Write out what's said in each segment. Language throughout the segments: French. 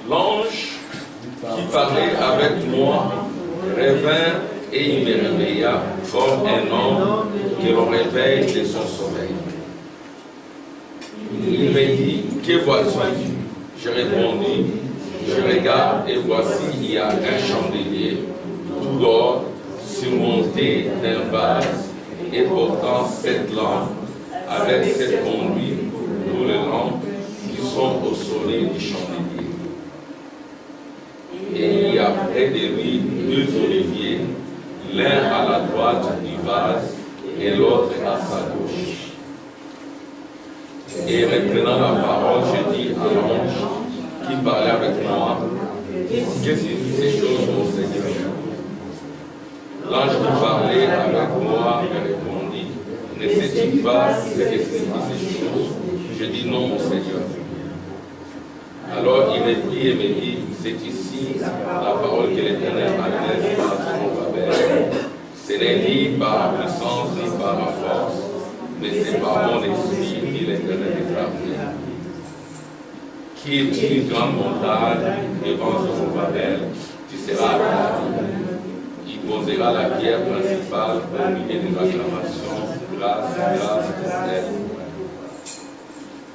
L'ange qui parlait avec moi revint et il me réveilla comme un homme que l'on réveille de son sommeil. Il me dit, que vois-tu? Je répondis, je regarde et voici il y a un chandelier tout d'or surmonté d'un vase et portant 7 lampes avec 7 conduits pour les lampes qui sont au sommet du chandelier. Et il y a près de lui 2 oliviers, l'un à la droite du vase et l'autre à sa gauche. Et reprenant la parole, je dis à l'ange qui parlait avec moi, qu'est-ce que ces choses, mon Seigneur? L'ange qui parlait avec moi me répondit, ne sais-tu pas ce que signifient ces choses? Je dis non, mon Seigneur. Alors il me dit et me dit, c'est ici la parole que l'Éternel adresse à Zorobabel. Ce n'est ni par la puissance ni par la force, mais c'est par mon esprit dit l'Éternel des armées. Qui est une grande montagne devant Zorobabel, tu seras aplati. Il posera la pierre principale au milieu des acclamations, grâce, grâce, éternelle.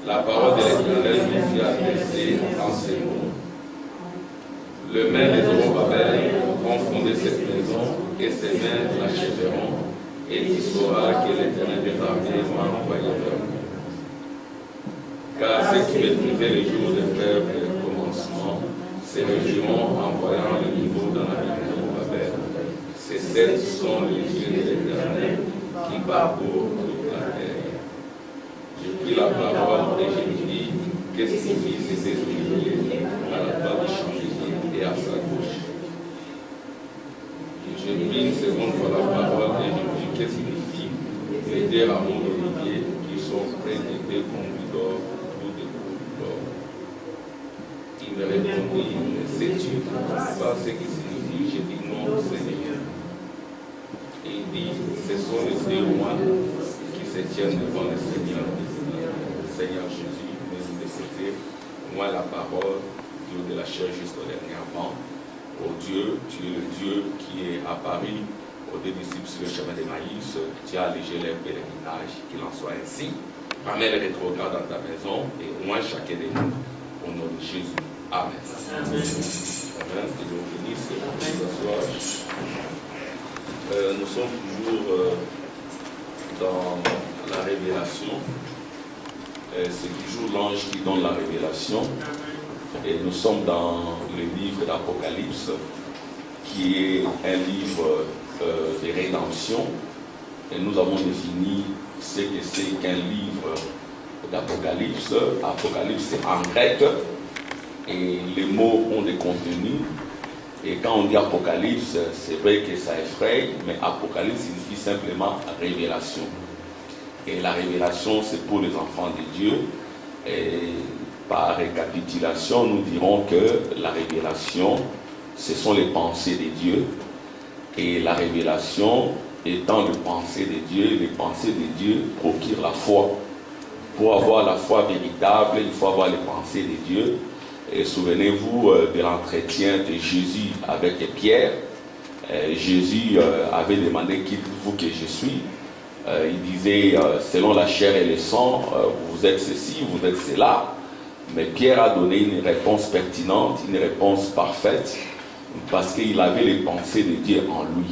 La parole de l'Éternel nous y a adressée en ces mots. Le main de Zorobabel vont fonder cette maison et ses mains l'achèveront, et tu sauras que l'Éternel des armées m'a envoyé vers vous. Car ceux qui méprisaient le jour de faire le commencement se réjouiront en voyant le niveau dans la vie de Zorobabel. Ces 7 sont les yeux de l'Éternel qui parcourent toute la terre. J'ai pris la parole et je lui dis, qu'est-ce que signifient ces oliviers à la droite du chandelier et à sa gauche? J'ai pris une seconde fois la parole et je lui dis, qu'est-ce que signifie les 2 rameaux d'olivier qui sont près des 2 conduits d'or autour des conduits d'or? Il me répondit, sais-tu pas ce qui signifie? J'ai dit non, Seigneur. Et il dit, ce sont les 2 rois qui se tiennent devant le Seigneur. Seigneur Jésus, nous écouter, moi la parole, Dieu de la chair jusqu'au dernier moment. Oh Dieu, tu es le Dieu qui est apparu aux 2 disciples sur le chemin d'Emmaüs. Tu as allégé leur pèlerinage, qu'il en soit ainsi. Ramène les rétrogrades dans ta maison et moi chacun de nous, au nom de Jésus. Amen. Amen. Que Dieu vous bénisse. Nous sommes toujours dans la révélation. C'est toujours l'ange qui donne la révélation. Et nous sommes dans le livre d'Apocalypse, qui est un livre de rédemption. Et nous avons défini ce que c'est qu'un livre d'Apocalypse. Apocalypse, c'est en grec. Et les mots ont des contenus. Et quand on dit Apocalypse, c'est vrai que ça effraie, mais Apocalypse signifie simplement révélation. Et la révélation, c'est pour les enfants de Dieu. Et par récapitulation, nous dirons que la révélation, ce sont les pensées de Dieu. Et la révélation étant les pensées de Dieu, les pensées de Dieu procurent la foi. Pour avoir la foi véritable, il faut avoir les pensées de Dieu. Et souvenez-vous de l'entretien de Jésus avec Pierre. Jésus avait demandé qui dites-vous que je suis? Il disait, selon la chair et le sang, vous êtes ceci, vous êtes cela. Mais Pierre a donné une réponse pertinente, une réponse parfaite, parce qu'il avait les pensées de Dieu en lui.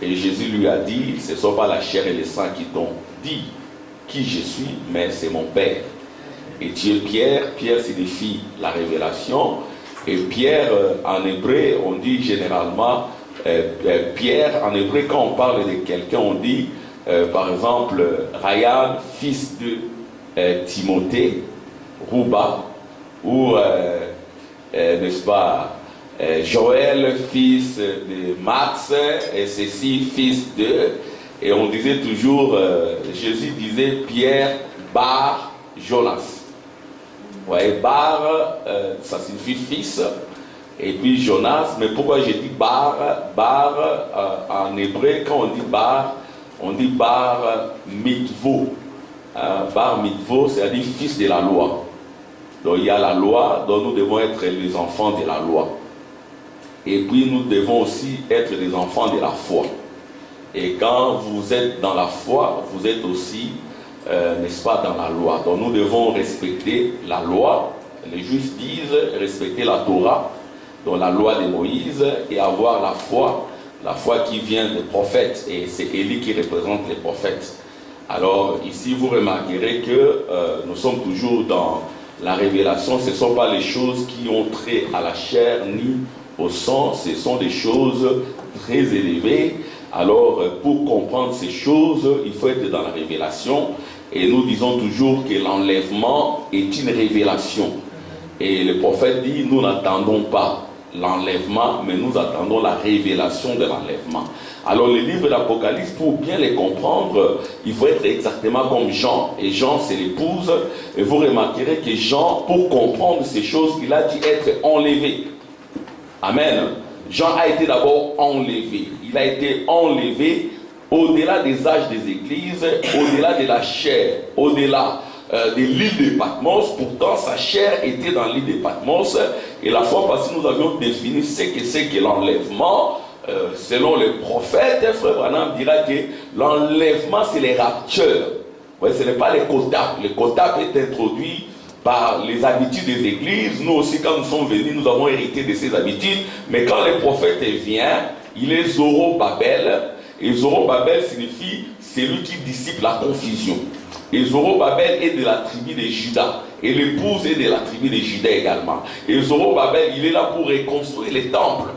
Et Jésus lui a dit, ce ne sont pas la chair et le sang qui t'ont dit qui je suis, mais c'est mon Père. Et tu es Pierre, Pierre signifie la révélation. Et Pierre, en hébreu, on dit généralement, Pierre, en hébreu, quand on parle de quelqu'un, on dit, par exemple, Ryan, fils de Timothée, Rouba, ou, n'est-ce pas, Joël, fils de Max, et ceci, fils de, et on disait toujours, Jésus disait Pierre, Bar, Jonas. Ouais, Bar, ça signifie fils, et puis Jonas, mais pourquoi j'ai dit Bar, en hébreu, quand on dit Bar Mitvo. Bar Mitvo, c'est-à-dire fils de la loi. Donc il y a la loi, donc nous devons être les enfants de la loi. Et puis nous devons aussi être des enfants de la foi. Et quand vous êtes dans la foi, vous êtes aussi, n'est-ce pas, dans la loi. Donc nous devons respecter la loi. Les juifs disent respecter la Torah, donc la loi de Moïse, et avoir la foi qui vient des prophètes. Et c'est Élie qui représente les prophètes. Alors ici vous remarquerez que nous sommes toujours dans la révélation. Ce ne sont pas les choses qui ont trait à la chair ni au sang, ce sont des choses très élevées. Alors pour comprendre ces choses, il faut être dans la révélation. Et nous disons toujours que l'enlèvement est une révélation. Et le prophète dit, nous n'attendons pas l'enlèvement, mais nous attendons la révélation de l'enlèvement. Alors les livres d'Apocalypse, pour bien les comprendre, il faut être exactement comme Jean. Et Jean, c'est l'épouse. Et vous remarquerez que Jean, pour comprendre ces choses, il a dit être enlevé. Amen. Jean a été d'abord enlevé. Il a été enlevé au-delà des âges des églises, au-delà de la chair, au-delà de l'île de Patmos. Pourtant, sa chair était dans l'île de Patmos. Et la fois passée, nous avions défini ce que c'est que l'enlèvement. Selon les prophètes, Frère Branham dira que l'enlèvement, c'est les raptures. Ouais, ce n'est pas les quotas. Le quota est introduit par les habitudes des églises. Nous aussi, quand nous sommes venus, nous avons hérité de ces habitudes. Mais quand le prophète vient, il est Zorobabel. Et Zorobabel signifie celui qui dissipe la confusion. Et Zorobabel est de la tribu de Juda. Et l'épouse est de la tribu de Juda également. Et Zorobabel, il est là pour reconstruire les temples.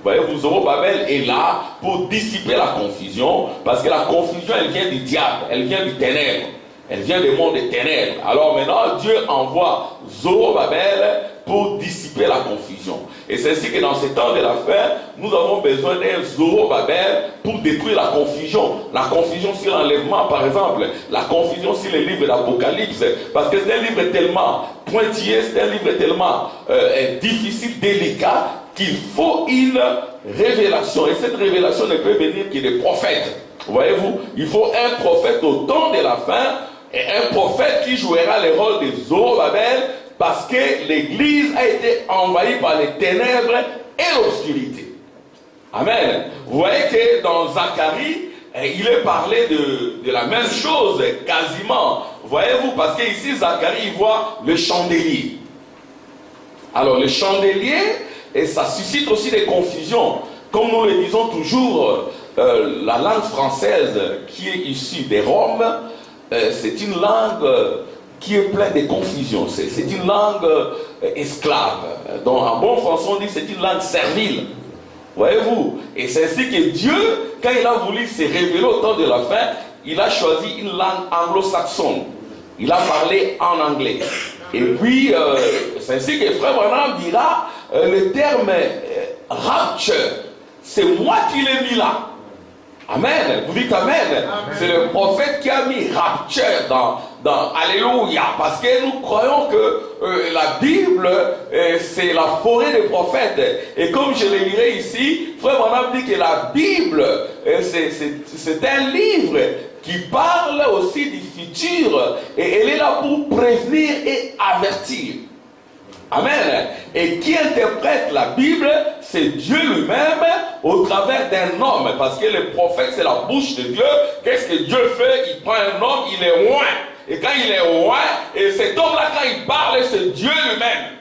Voyez-vous, Zorobabel est là pour dissiper la confusion. Parce que la confusion, elle vient du diable, elle vient du ténèbre. Elle vient du monde des ténèbres. Alors maintenant, Dieu envoie Zorobabel pour dissiper la confusion. Et c'est ainsi que dans ces temps de la fin, nous avons besoin d'un Zorobabel pour détruire la confusion. La confusion sur l'enlèvement, par exemple. La confusion sur les livres d'Apocalypse. Parce que c'est un livre tellement pointillé, c'est un livre tellement difficile, délicat, qu'il faut une révélation. Et cette révélation ne peut venir que des prophètes. Voyez-vous, il faut un prophète au temps de la fin, et un prophète qui jouera le rôle de Zorobabel, parce que l'Église a été envahie par les ténèbres et l'obscurité. Amen. Vous voyez que dans Zacharie, il est parlé de la même chose, quasiment. Voyez-vous, parce que ici, Zacharie voit le chandelier. Alors, le chandelier, et ça suscite aussi des confusions. Comme nous le disons toujours, la langue française qui est issue des Roms, c'est une langue qui est pleine de confusions. C'est une langue esclave. Donc en bon français on dit que c'est une langue servile. Voyez-vous? Et c'est ainsi que Dieu, quand il a voulu se révéler au temps de la fin, il a choisi une langue anglo-saxonne. Il a parlé en anglais. Et puis, c'est ainsi que Frère Branham dira, le terme rapture, c'est moi qui l'ai mis là. Amen. Vous dites Amen. Amen. C'est le prophète qui a mis rapture dans Alléluia. Parce que nous croyons que la Bible, c'est la forêt des prophètes. Et comme je le lirai ici, Frère Branham dit que la Bible, c'est un livre qui parle aussi du futur. Et elle est là pour prévenir et avertir. Amen. Et qui interprète la Bible, c'est Dieu lui-même au travers d'un homme. Parce que le prophète, c'est la bouche de Dieu. Qu'est-ce que Dieu fait? Il prend un homme, il est oint. Et quand il est oint, et cet homme-là, quand il parle, c'est Dieu lui-même.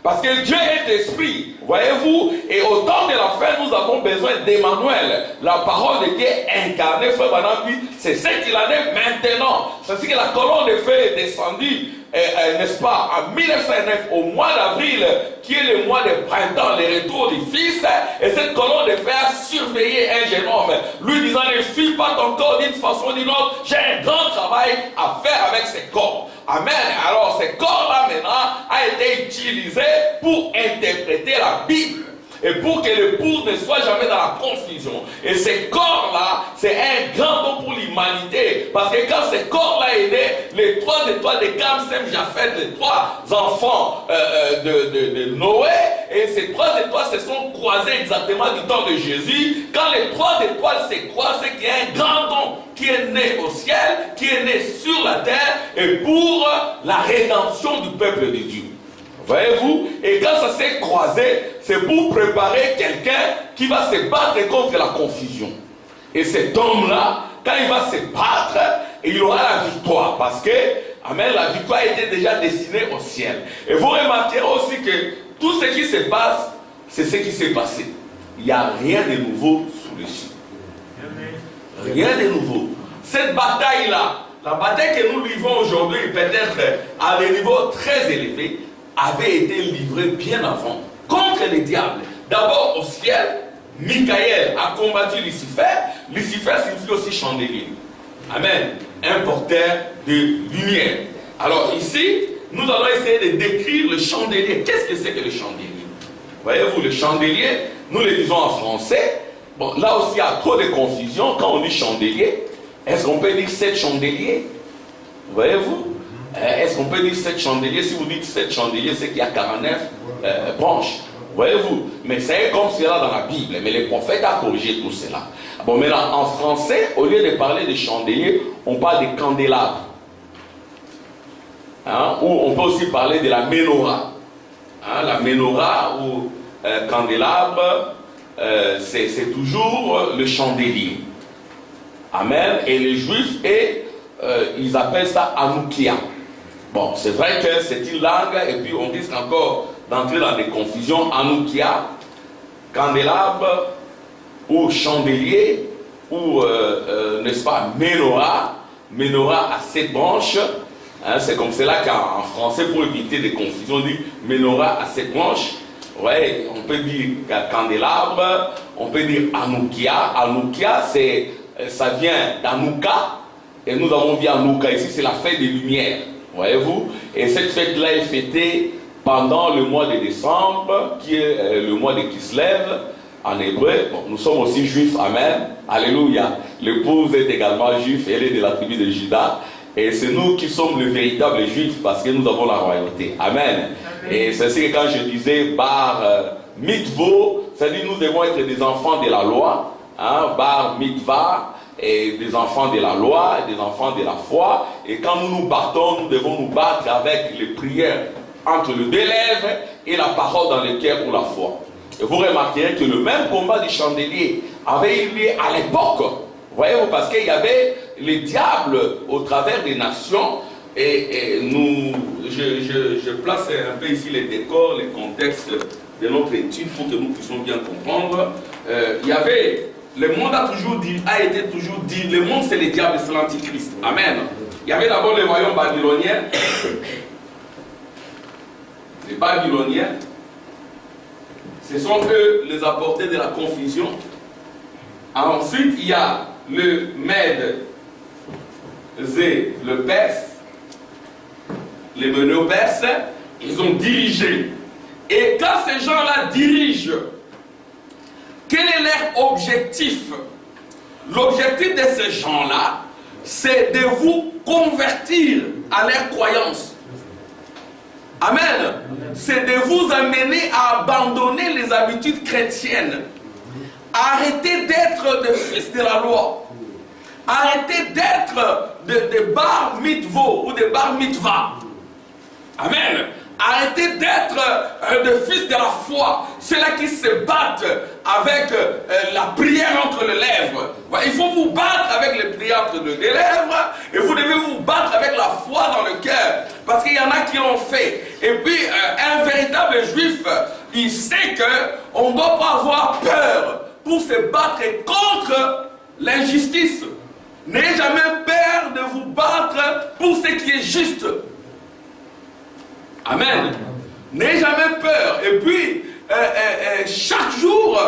Parce que Dieu est esprit, voyez-vous, et au temps de la fin, nous avons besoin d'Emmanuel, la parole de Dieu incarnée. Frère Branham dit, c'est ce qu'il en est maintenant. C'est ce que la colonne de feu est descendue, n'est-ce pas, en 1909, au mois d'avril, qui est le mois de printemps, le retour du Fils, et cette colonne de feu a surveillé un jeune homme, lui disant, ne fuis pas ton corps d'une façon ou d'une autre, j'ai un grand travail à faire avec ces corps. Amen. Alors, ce corps-là, maintenant, a été utilisé pour interpréter la Bible. Et pour que l'épouse ne soit jamais dans la confusion. Et ce corps-là, c'est un grand don pour l'humanité. Parce que quand ce corps-là est né, les 3 étoiles de Cam, Sem, Japheth, les 3 enfants de Noé, et ces 3 étoiles se sont croisées exactement du temps de Jésus. Quand les 3 étoiles se croisent, c'est qu'il y a un grand don qui est né au ciel, qui est né sur la terre, et pour la rédemption du peuple de Dieu. Voyez-vous? Et quand ça s'est croisé, c'est pour préparer quelqu'un qui va se battre contre la confusion. Et cet homme-là, quand il va se battre, il aura la victoire. Parce que, amen, la victoire était déjà destinée au ciel. Et vous remarquerez aussi que tout ce qui se passe, c'est ce qui s'est passé. Il n'y a rien de nouveau sous le ciel. Rien de nouveau. Cette bataille-là, la bataille que nous livrons aujourd'hui, peut-être à des niveaux très élevés, avait été livrée bien avant contre les diables. D'abord au ciel, Michael a combattu Lucifer. Lucifer signifie aussi chandelier. Amen. Un porteur de lumière. Alors ici, nous allons essayer de décrire le chandelier. Qu'est-ce que c'est que le chandelier? Voyez-vous, le chandelier, nous le disons en français. Bon, là aussi, il y a trop de confusion. Quand on dit chandelier, est-ce qu'on peut dire 7 chandeliers? Voyez-vous? Est-ce qu'on peut dire 7 chandeliers? Si vous dites 7 chandeliers, c'est qu'il y a 49 branches. Voyez-vous? Mais c'est comme cela dans la Bible. Mais les prophètes ont corrigé tout cela. Bon, maintenant, en français, au lieu de parler de chandeliers, on parle de candélabres. Hein? Ou on peut aussi parler de la menorah. Hein? La menorah ou candélabre, c'est toujours le chandelier. Amen. Et les Juifs, ils appellent ça Anoukia. Bon, c'est vrai que c'est une langue, et puis on risque encore d'entrer dans des confusions. Anoukia, candélabre, ou chandelier, ou, n'est-ce pas, menorah. Menorah à 7 branches. Hein, c'est comme cela qu'en français, pour éviter des confusions, on dit menorah à 7 branches. Ouais, on peut dire candélabre, on peut dire Anoukia. Anoukia, ça vient d'Anouka. Et nous avons vu Anouka ici, c'est la fête des lumières. Voyez-vous? Et cette fête-là est fêtée pendant le mois de décembre, qui est le mois de Kislev, en hébreu. Bon, nous sommes aussi juifs, amen. Alléluia. L'épouse est également juive, elle est de la tribu de Juda. Et c'est nous qui sommes le véritable juif parce que nous avons la royauté. Amen. Amen. Et c'est ce que quand je disais bar mitvo, c'est-à-dire nous devons être des enfants de la loi. Hein, bar mitva. Et des enfants de la loi, et des enfants de la foi. Et quand nous nous battons, nous devons nous battre avec les prières entre les deux lèvres et la parole dans le cœur pour la foi. Et vous remarquerez que le même combat du chandelier avait eu lieu à l'époque. Voyez-vous, parce qu'il y avait les diables au travers des nations. Et je place un peu ici les décors, les contextes de notre étude pour que nous puissions bien comprendre. Il y avait... Le monde a été toujours dit, le monde c'est le diable, c'est l'antichrist. Amen. Il y avait d'abord le royaume babylonien. Les Babyloniens, ce sont eux les apportés de la confusion. Ensuite, il y a le Mède et le Perse, les Médo-Perses, ils ont dirigé. Et quand ces gens-là dirigent, quel est leur objectif? L'objectif de ces gens-là, c'est de vous convertir à leur croyance. Amen. C'est de vous amener à abandonner les habitudes chrétiennes. Arrêtez d'être des fils de la loi. Arrêtez d'être des bar mitvo ou des bar mitva. Amen. Arrêtez d'être des fils de la foi, ceux-là qui se battent avec la prière entre les lèvres. Il faut vous battre avec les prières entre les lèvres et vous devez vous battre avec la foi dans le cœur. Parce qu'il y en a qui l'ont fait. Et puis, un véritable juif, il sait qu'on ne doit pas avoir peur pour se battre contre l'injustice. N'ayez jamais peur de vous battre pour ce qui est juste. Amen. N'ayez jamais peur. Et puis, chaque jour,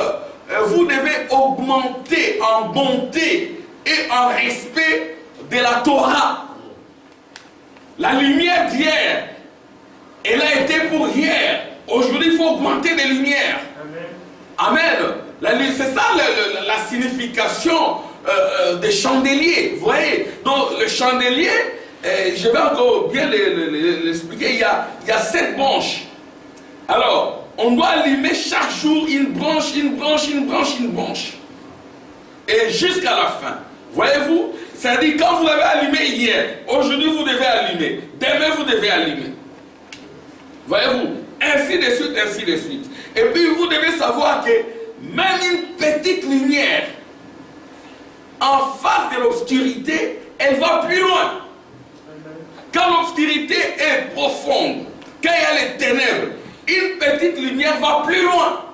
vous devez augmenter en bonté et en respect de la Torah. La lumière d'hier, elle a été pour hier. Aujourd'hui, il faut augmenter les lumières. Amen. C'est ça la signification des chandeliers. Vous voyez? Donc, le chandelier... je vais encore bien l'expliquer. Il y a 7 branches. Alors, on doit allumer chaque jour une branche, une branche, une branche, une branche. Et jusqu'à la fin. Voyez-vous? C'est-à-dire, quand vous l'avez allumé hier, aujourd'hui vous devez allumer. Demain vous devez allumer. Voyez-vous? ainsi de suite, ainsi de suite. Et puis vous devez savoir que même une petite lumière en face de l'obscurité, elle va plus loin. Quand l'obscurité est profonde, quand il y a les ténèbres, une petite lumière va plus loin.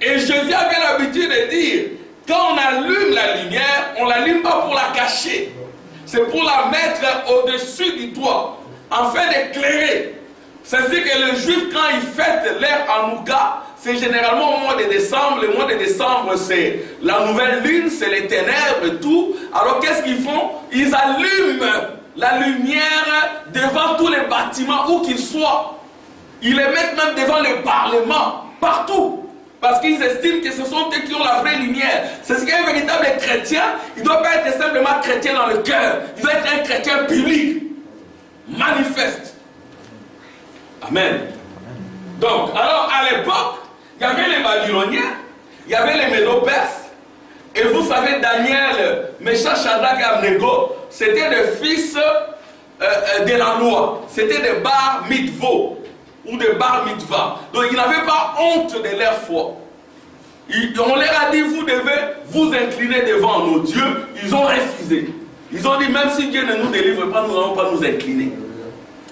Et Jésus avait l'habitude de dire, quand on allume la lumière, on ne l'allume pas pour la cacher. C'est pour la mettre au-dessus du toit, afin d'éclairer. C'est ainsi que les Juifs, quand ils fêtent leur Hanouka, c'est généralement au mois de décembre. Le mois de décembre, c'est la nouvelle lune, c'est les ténèbres et tout. Alors qu'est-ce qu'ils font? Ils allument la lumière devant tous les bâtiments, où qu'ils soient. Ils les mettent même devant le Parlement, partout. Parce qu'ils estiment que ce sont eux qui ont la vraie lumière. C'est ce qu'un véritable chrétien, il ne doit pas être simplement chrétien dans le cœur. Il doit être un chrétien public, manifeste. Amen. Donc, alors à l'époque, il y avait les Babyloniens, il y avait les Médo-Perses, et vous savez, Daniel, Meshach, Shadrach et Abednego, c'était des fils de la loi, c'était des bar mitvot, ou des bar mitzvah. Donc ils n'avaient pas honte de leur foi. On leur a dit, vous devez vous incliner devant nos dieux. Ils ont refusé. Ils ont dit, même si Dieu ne nous délivre pas, nous n'allons pas nous incliner.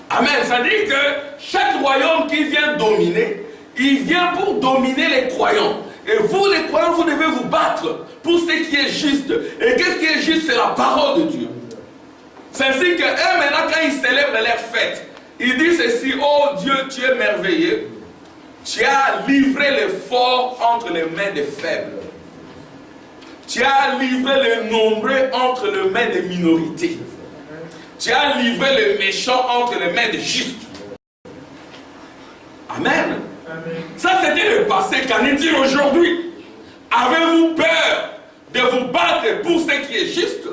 Amen. Ça dit que chaque royaume qui vient dominer, il vient pour dominer les croyants. Et vous, les croyants, vous devez vous battre pour ce qui est juste. Et qu'est-ce qui est juste? C'est la parole de Dieu. C'est ainsi que eux, maintenant, quand ils célèbrent leur fête, ils disent ceci: oh Dieu, tu es merveilleux. Tu as livré les forts entre les mains des faibles. Tu as livré les nombreux entre les mains des minorités. Tu as livré les méchants entre les mains des justes. Amen. Amen. Ça, c'était le passé. Qu'en est-il aujourd'hui? Avez-vous peur de vous battre pour ce qui est juste?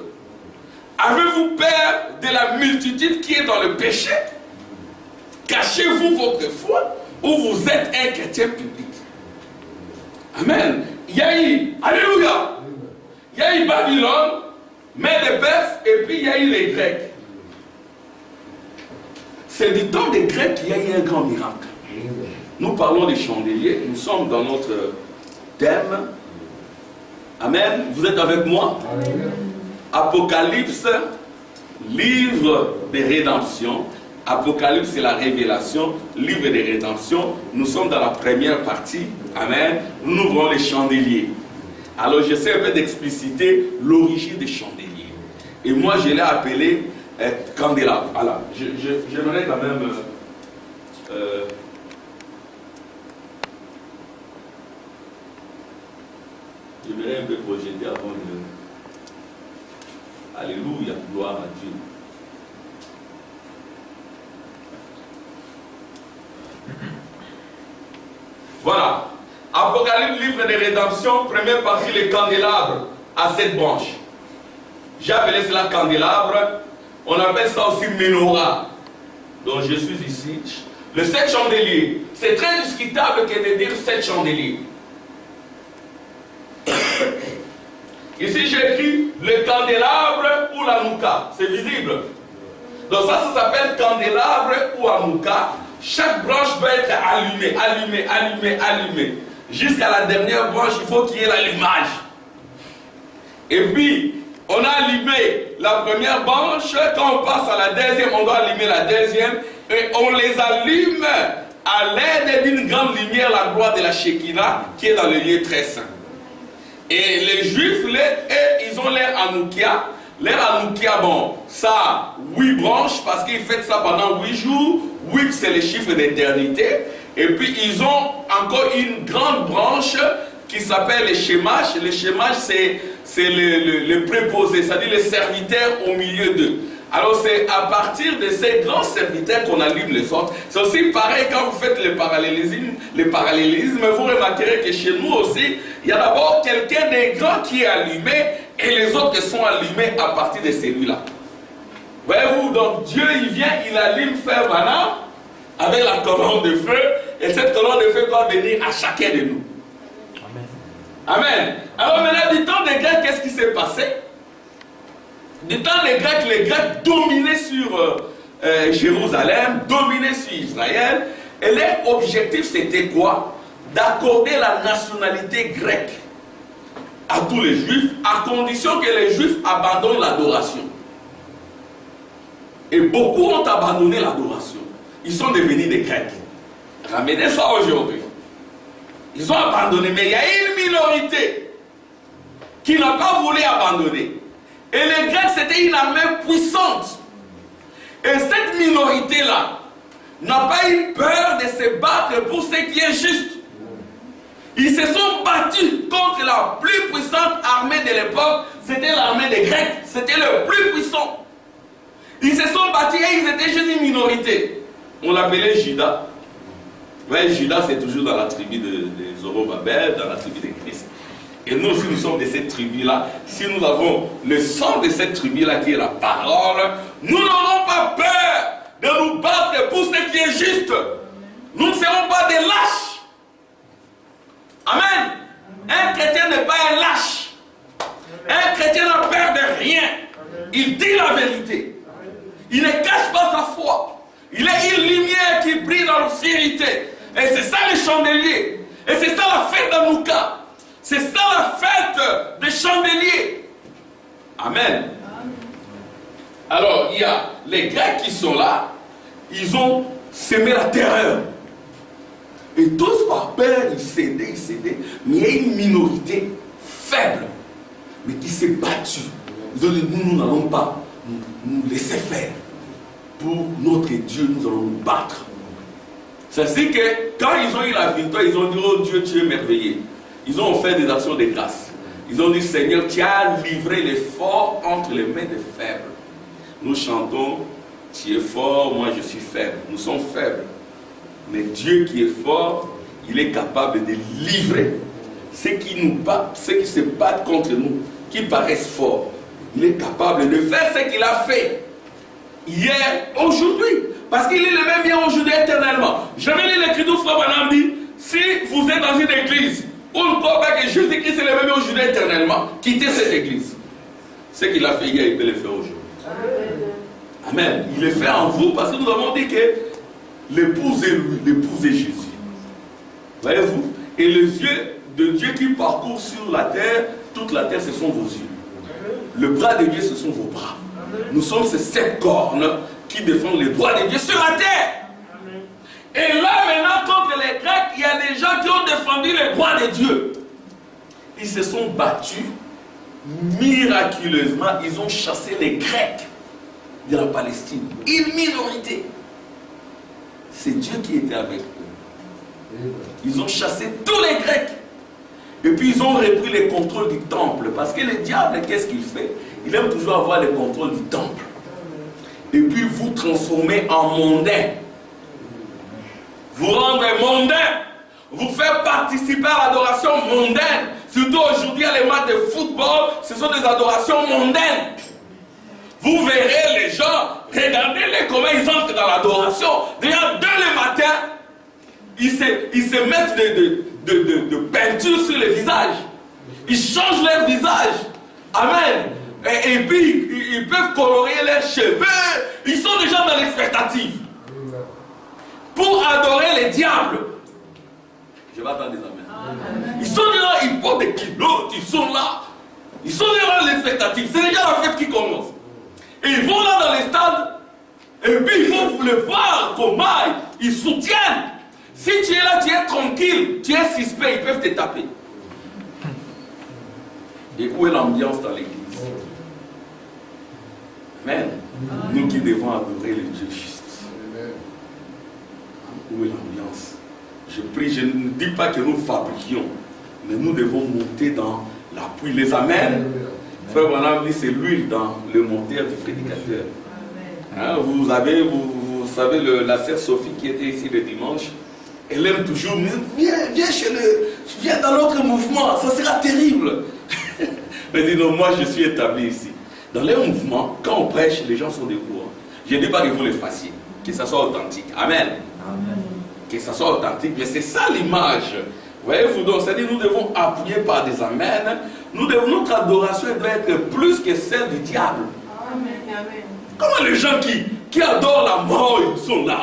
Avez-vous peur de la multitude qui est dans le péché? Cachez-vous votre foi ou vous êtes un chrétien public? Amen. Il y a eu, alléluia, il y a eu Babylone, mais les Perses, et puis il y a eu les Grecs. C'est du temps des Grecs qu'il y a eu un grand miracle. Nous parlons des chandeliers, nous sommes dans notre thème. Amen. Vous êtes avec moi? Amen. Apocalypse, livre de rédemption. Apocalypse, c'est la révélation, livre de rédemption. Nous sommes dans la première partie. Amen. Nous ouvrons les chandeliers. Alors j'essaie un peu d'expliciter l'origine des chandeliers. Et moi, je l'ai appelé candélabre. Alors, j'aimerais quand même... j'aimerais un peu projeter avant de... Alléluia, gloire à Dieu. Voilà. Apocalypse, livre de rédemption, première partie, les candélabres à 7 branches. J'ai appelé cela candélabre. On appelle ça aussi menorah. Donc je suis ici. Le 7 chandeliers. C'est très discutable que de dire 7 chandeliers. Ici j'ai écrit le candélabre ou la Hanouka. C'est visible. Donc ça s'appelle candélabre ou Hanouka. Chaque branche doit être allumée, allumée, allumée, allumée. Jusqu'à la dernière branche, il faut qu'il y ait l'allumage. Et puis, on a allumé la première branche. Quand on passe à la deuxième, on doit allumer la deuxième. Et on les allume à l'aide d'une grande lumière, la gloire de la Shekinah, qui est dans le lieu très saint. Et les Juifs, ils ont leur Hanouka. Leur Hanouka, bon, ça a 8 branches, parce qu'ils fêtent ça pendant 8 jours. 8, c'est le chiffre d'éternité. Et puis, ils ont encore une grande branche qui s'appelle les Shemash. Les Shemash, c'est le préposé, c'est-à-dire les serviteurs au milieu d'eux. Alors, c'est à partir de ces grands serviteurs qu'on allume les autres. C'est aussi pareil quand vous faites le parallélisme. Vous remarquerez que chez nous aussi, il y a d'abord quelqu'un de grand qui est allumé et les autres qui sont allumés à partir de celui-là. Voyez-vous, donc Dieu, il vient, il allume Frère Branham avec la colonne de feu, et cette colonne de feu doit venir à chacun de nous. Amen. Amen. Alors maintenant, du temps des Grecs, qu'est-ce qui s'est passé? Du temps des Grecs, les Grecs dominaient sur Jérusalem, dominaient sur Israël, Et leur objectif, c'était quoi? D'accorder la nationalité grecque à tous les Juifs, à condition que les Juifs abandonnent l'adoration. Et beaucoup ont abandonné l'adoration. Ils sont devenus des Grecs. Ramenez ça aujourd'hui. Ils ont abandonné, mais il y a une minorité qui n'a pas voulu abandonner. Et les Grecs, c'était une armée puissante. Et cette minorité-là n'a pas eu peur de se battre pour ce qui est juste. Ils se sont battus contre la plus puissante armée de l'époque. C'était l'armée des Grecs. C'était le plus puissant. Ils se sont battus et ils étaient juste une minorité. On l'appelait Judas. Ouais, Judas, c'est toujours dans la tribu de Zorobabel, dans la tribu de Christ. Et nous, si nous sommes de cette tribu-là, si nous avons le sang de cette tribu-là qui est la parole, nous n'aurons pas peur de nous battre pour ce qui est juste. Nous ne serons pas des lâches. Amen. Un chrétien n'est pas un lâche. Un chrétien n'a peur de rien. Il dit la vérité. Il ne cache pas sa foi. Il est une lumière qui brille dans l'obscurité. Et c'est ça le chandelier. Et c'est ça la fête d'Hanouka. C'est ça la fête des chandeliers. Amen. Alors, il y a les Grecs qui sont là. Ils ont semé la terreur. Et tous par peur, ils cédaient. Mais il y a une minorité faible, mais qui s'est battue. Ils ont dit, nous n'allons pas nous laisser faire. Pour notre Dieu, nous allons nous battre. C'est-à-dire que quand ils ont eu la victoire, ils ont dit, oh Dieu, tu es merveilleux. Ils ont fait des actions de grâce. Ils ont dit, Seigneur, tu as livré les forts entre les mains des faibles. Nous chantons, tu es fort, moi je suis faible. Nous sommes faibles. Mais Dieu qui est fort, il est capable de livrer ceux qui nous battent, ceux qui se battent contre nous, qui paraissent forts. Il est capable de faire ce qu'il a fait hier, aujourd'hui. Parce qu'il est le même hier, aujourd'hui, éternellement. Je vais lire l'écriture, frère Branham dit, si vous êtes dans une église, où on ne croit pas que Jésus-Christ est le même aujourd'hui, éternellement, quittez cette église. Ce qu'il a fait hier, il peut le faire aujourd'hui. Amen. Il le fait en vous parce que nous avons dit que l'épouse est lui, l'épouse est Jésus. Voyez-vous? Et les yeux de Dieu qui parcourent sur la terre, toute la terre, ce sont vos yeux. Le bras de Dieu, ce sont vos bras. Nous sommes ces 7 cornes qui défendent les droits de Dieu sur la terre. Et là, maintenant, contre les Grecs, il y a des gens qui ont défendu les droits de Dieu. Ils se sont battus miraculeusement. Ils ont chassé les Grecs de la Palestine. Une minorité. C'est Dieu qui était avec eux. Ils ont chassé tous les Grecs. Et puis ils ont repris le contrôle du temple. Parce que le diable, qu'est-ce qu'il fait? Il aime toujours avoir le contrôle du temple. Et puis vous transformer en mondain. Vous rendre mondain. Vous faire participer à l'adoration mondaine. Surtout aujourd'hui, à les matchs de football, ce sont des adorations mondaines. Vous verrez les gens, regardez-les comment ils entrent dans l'adoration. Déjà, dès le matin, ils se mettent de peinture sur le visage. Ils changent leur visage. Amen. Et puis, ils peuvent colorer leurs cheveux. Ils sont déjà dans l'expectative. Pour adorer les diables. Je vais attendre des amens. Ils sont là, ils portent des kilos, ils sont là. Ils sont déjà dans l'expectative. C'est déjà la fête qui commence. Et ils vont là dans les stades. Et puis ils vont le voir comment ils soutiennent. Si tu es là, tu es tranquille, tu es suspect, ils peuvent te taper. Et où est l'ambiance dans l'église? Amen. Nous qui devons adorer le Dieu juste. Où est l'ambiance? Je prie, je ne dis pas que nous fabriquions, mais nous devons monter dans l'appui. Les amens. Frère Branham dit c'est l'huile dans le monteur du prédicateur. Hein, vous savez la sœur Sophie qui était ici le dimanche. Elle aime toujours, viens dans notre mouvement, ça sera terrible. Elle dit non, moi je suis établi ici. Dans les mouvements, quand on prêche, les gens sont debout. Je ne dis pas que vous le fassiez, que ça soit authentique. Amen. Amen. Que ça soit authentique, mais c'est ça l'image. Voyez-vous donc, c'est-à-dire nous devons appuyer par des amens. Notre adoration doit être plus que celle du diable. Amen. Amen. Comment les gens qui adorent la mort, ils sont là.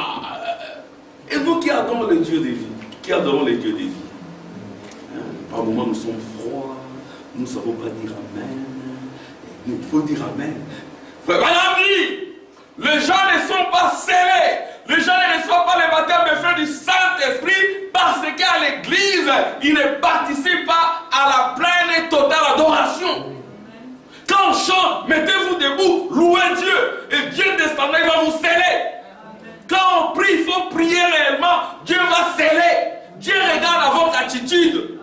Et nous qui adorons le Dieu des vies, qui adorons les dieux des vies, par moments nous sommes froids, nous ne savons pas dire Amen. Il faut dire Amen. Frère Branham dit, les gens ne sont pas scellés, les gens ne reçoivent pas le baptême de feu du Saint-Esprit parce qu'à l'église, ils ne participent pas à la pleine et totale adoration. Quand on chante, mettez-vous debout, louez Dieu, et Dieu descendra, il va vous sceller. Quand on prie, il faut prier réellement, Dieu va sceller. Dieu regarde à votre attitude.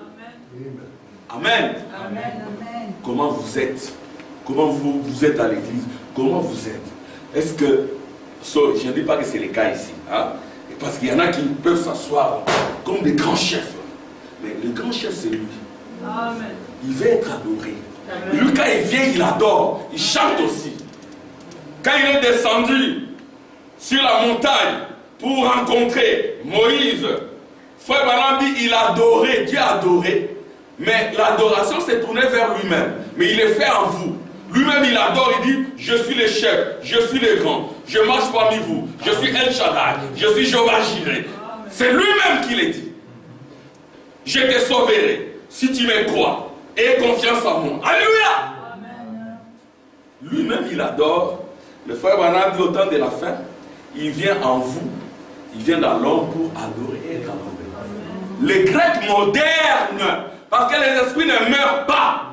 Amen. Amen. Amen. Comment vous êtes? Comment vous êtes à l'église? Comment vous êtes? Est-ce que, je ne dis pas que c'est le cas ici, hein? Parce qu'il y en a qui peuvent s'asseoir comme des grands chefs. Mais le grand chef, c'est lui. Amen. Il veut être adoré. Amen. Lui, quand il vient, il adore. Il chante aussi. Quand il est descendu sur la montagne pour rencontrer Moïse, Frère Branham dit, il adorait, Dieu adorait. Mais l'adoration s'est tournée vers lui-même. Mais il est fait en vous. Lui-même, il adore, il dit, je suis le chef, je suis le grand, je marche parmi vous, je suis El Shaddai, je suis Jéhovah Jireh. C'est lui-même qui l'a dit. Je te sauverai si tu me crois. Aie confiance en moi. Alléluia. Lui-même, il adore. Le frère Branham dit au temps de la fin, il vient en vous, il vient dans l'homme pour adorer et être adoré. Les Grecs modernes, parce que les esprits ne meurent pas,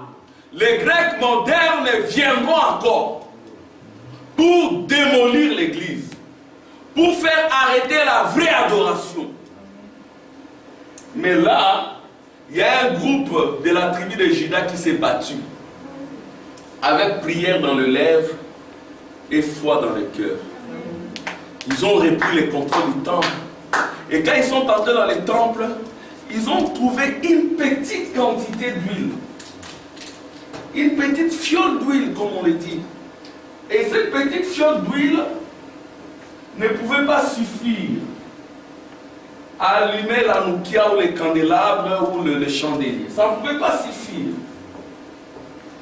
les Grecs modernes viendront encore pour démolir l'église, pour faire arrêter la vraie adoration. Mais là, il y a un groupe de la tribu de Juda qui s'est battu avec prière dans les lèvres et foi dans le cœur. Ils ont repris le contrôle du temple. Et quand ils sont entrés dans le temple, ils ont trouvé une petite quantité d'huile. Une petite fiole d'huile, comme on le dit. Et cette petite fiole d'huile ne pouvait pas suffire à allumer la noukia ou le candélabre ou le chandelier. Ça ne pouvait pas suffire.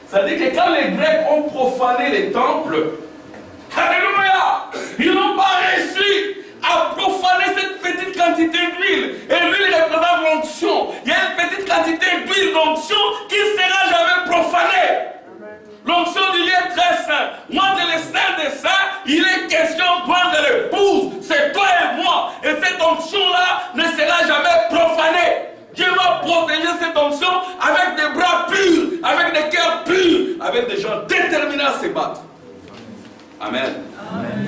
C'est-à-dire que quand les Grecs ont profané les temples, alléluia, ils n'ont pas réussi à profaner cette petite quantité d'huile. Et l'huile représente l'onction. Il y a une petite quantité d'huile d'onction qui ne sera jamais profanée. L'onction du lieu est très saint. Moi, de le saint des saints, il est question de prendre l'épouse. C'est toi et moi. Et cette onction-là ne sera jamais profanée. Dieu va protéger cette onction avec des bras purs, avec des cœurs purs, avec des gens déterminés à se battre. Amen. Amen.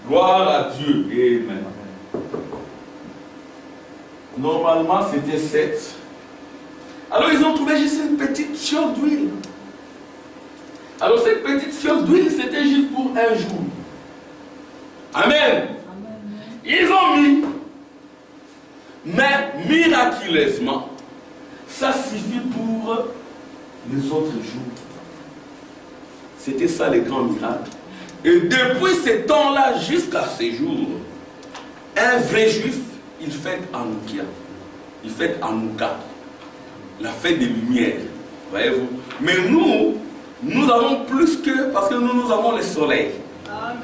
Gloire à Dieu. Amen. Normalement, c'était 7. Alors, ils ont trouvé juste une petite fiole d'huile. Alors, cette petite fiole d'huile, c'était juste pour un jour. Amen. Ils ont mis. Mais miraculeusement, ça suffit pour les autres jours. C'était ça le grand miracle. Et depuis ce temps-là jusqu'à ce jour, un vrai juif, il fête Hanouka. Il fête Hanouka, la fête des lumières. Voyez-vous? Mais nous avons plus que, parce que nous avons le soleil. Amen.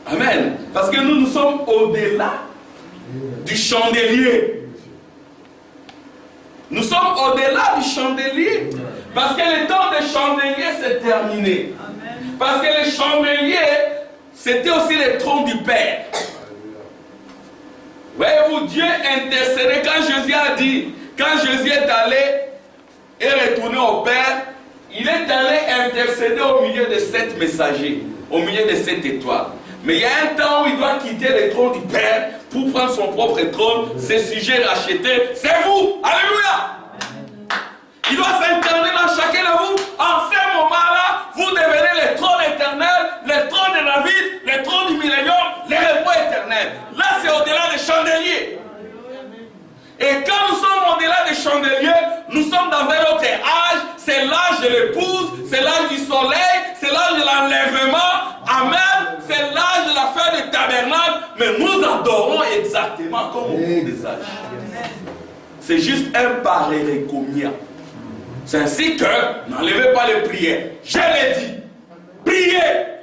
Amen. Parce que nous sommes au-delà du chandelier. Nous sommes au-delà du chandelier. Parce que le temps des chandeliers s'est terminé. Amen. Parce que les chandeliers, c'était aussi le trône du Père. Voyez-vous, Dieu intercédait quand Jésus a dit, quand Jésus est allé et retourné au Père, il est allé intercéder au milieu de 7 messagers, au milieu de 7 étoiles. Mais il y a un temps où il doit quitter le trône du Père pour prendre son propre trône, ses sujets rachetés. C'est vous. Alléluia. Il doit s'incarner dans chacun de vous. En ce moment-là, vous devenez le trône éternel, le trône de David, le trône du millénium, le repos éternel. Là, c'est au-delà des chandeliers. Et quand nous sommes au-delà des chandeliers, nous sommes dans un autre âge. C'est l'âge de l'épouse, c'est l'âge du soleil, c'est l'âge de l'enlèvement. Amen. C'est l'âge de la fin du tabernacle. Mais nous adorons exactement comme au cours des âges. C'est juste un parérécomia. C'est ainsi que n'enlevez pas les prières. Je l'ai dit. Priez,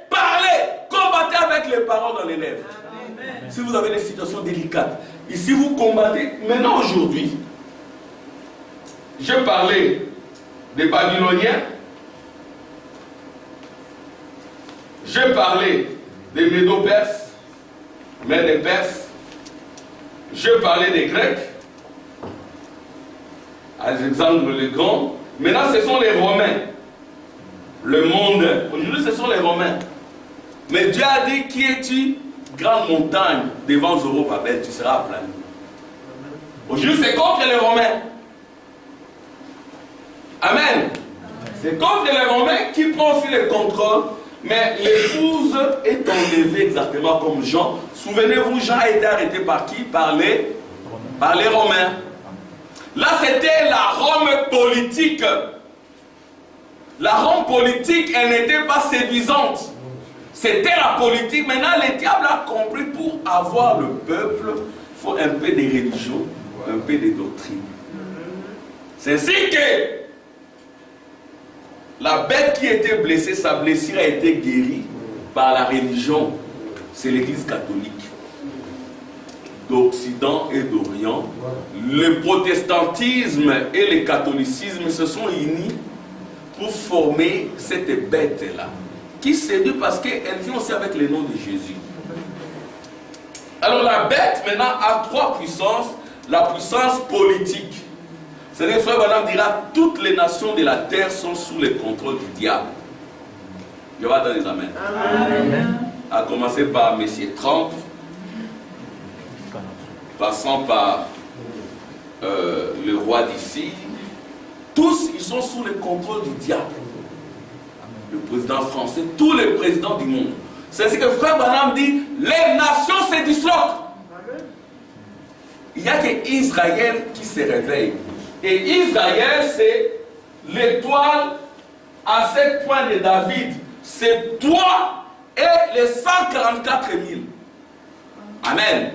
parlez, combattez avec les paroles dans les lèvres. si vous avez des situations délicates, ici vous combattez. Maintenant, aujourd'hui, je parlais des Babyloniens, je parlais des Médo-Perses, mais des Perses, je parlais des Grecs, Alexandre le Grand. Maintenant, ce sont les Romains. Le monde, aujourd'hui, ce sont les Romains. Mais Dieu a dit, qui es-tu? Grande montagne devant Zorobabel, tu seras aplani. Aujourd'hui, c'est contre les Romains. Amen. C'est contre les Romains qui prend aussi le contrôle. Mais l'épouse est enlevée exactement comme Jean. Souvenez-vous, Jean a été arrêté par qui? Par les Romains. Là, c'était la Rome politique. La Rome politique, elle n'était pas séduisante. C'était la politique. Maintenant, le diable a compris, pour avoir le peuple, il faut un peu de religion, un peu de doctrine. C'est ainsi que la bête qui était blessée, sa blessure a été guérie par la religion. C'est l'Église catholique d'Occident et d'Orient. Le protestantisme et le catholicisme se sont unis pour former cette bête-là, qui séduit parce qu'elle vient aussi avec le nom de Jésus. Alors la bête maintenant a trois puissances. La puissance politique. C'est-à-dire, frère Branham dira, toutes les nations de la terre sont sous le contrôle du diable. Je vais attendre les amens. Amen. À commencer par M. Trump, passant par le roi d'ici. Tous, ils sont sous le contrôle du diable. Le président français, tous les présidents du monde. C'est ce que frère Branham dit, les nations se disloquent. Il n'y a qu'Israël qui se réveille. Et Israël, c'est l'étoile à 7 points de David. C'est toi et les 144 000. Amen.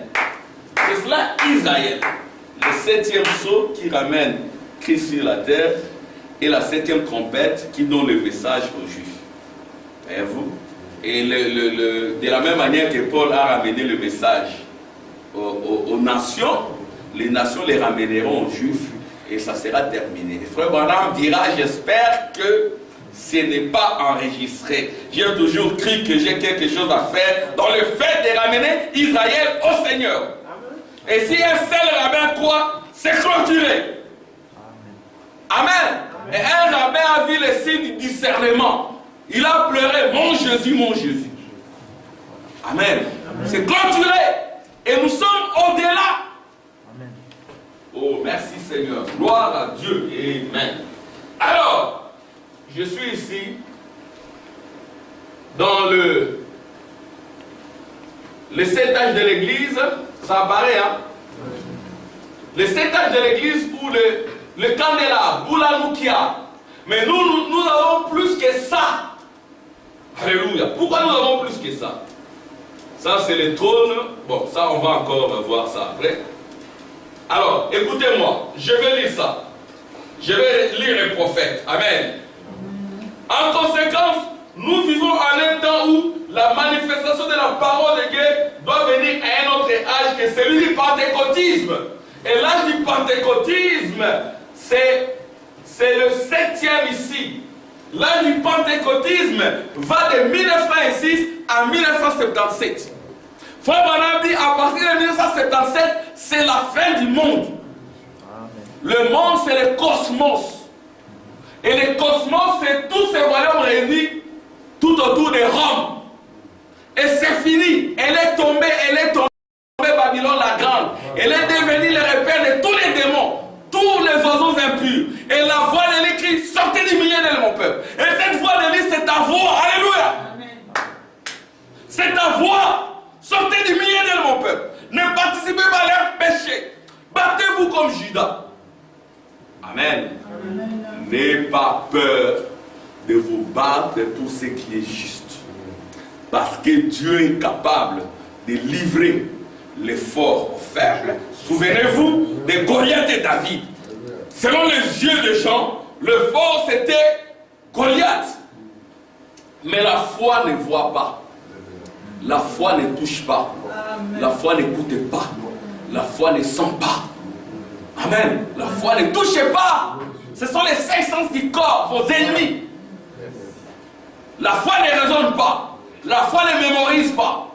C'est cela Israël. Le 7e sceau qui ramène Christ sur la terre et la 7e trompette qui donne le message aux Juifs. Voyez-vous? Et de la même manière que Paul a ramené le message aux nations, les nations les ramèneront aux Juifs. Et ça sera terminé. Et frère Branham dira, j'espère que ce n'est pas enregistré. J'ai toujours cru que j'ai quelque chose à faire dans le fait de ramener Israël au Seigneur. Amen. Et si un seul rabbin croit, c'est clôturé. Amen. Amen. Et un rabbin a vu le signe du discernement. Il a pleuré, mon Jésus, mon Jésus. Amen. Amen. C'est clôturé. Et nous sommes au-delà. Oh, merci Seigneur. Gloire à Dieu. Amen. Alors, je suis ici dans le 7 âges de l'église. Ça apparaît, hein? Le 7 âges de l'église ou le candélabre, ou la noukia. Mais nous avons plus que ça. Alléluia. Pourquoi nous avons plus que ça? Ça, c'est le trône. Bon, ça, on va encore voir ça après. Alors, écoutez-moi, je vais lire ça. Je vais lire les prophètes. Amen. En conséquence, nous vivons en un temps où la manifestation de la parole de Dieu doit venir à un autre âge que celui du pentecôtisme. Et l'âge du pentecôtisme, c'est le 7e ici. L'âge du pentecôtisme va de 1906 à 1977. Frère Branham dit, à partir de 1977, c'est la fin du monde. Amen. Le monde, c'est le cosmos. Et le cosmos, c'est tous ces royaumes réunis tout autour de Rome. Et c'est fini. Elle est tombée, Babylone la grande. Elle est devenue le repère de tous les démons, tous les oiseaux impurs. Et la voix de lui crie, sortez du milieu de mon peuple. Et cette voix de lui, c'est ta voix. Alléluia. C'est ta voix. Sortez du milieu de mon peuple. Ne participez pas à leur péché. Battez-vous comme Judas. Amen. N'ayez pas peur de vous battre pour ce qui est juste. Parce que Dieu est capable de livrer les forts aux faibles. Souvenez-vous de Goliath et David. Selon les yeux des gens, le fort c'était Goliath. Mais la foi ne voit pas. La foi ne touche pas. La foi n'écoute pas. La foi ne sent pas. Amen. La foi ne touche pas. Ce sont les 5 sens du corps, vos ennemis. La foi ne raisonne pas. La foi ne mémorise pas.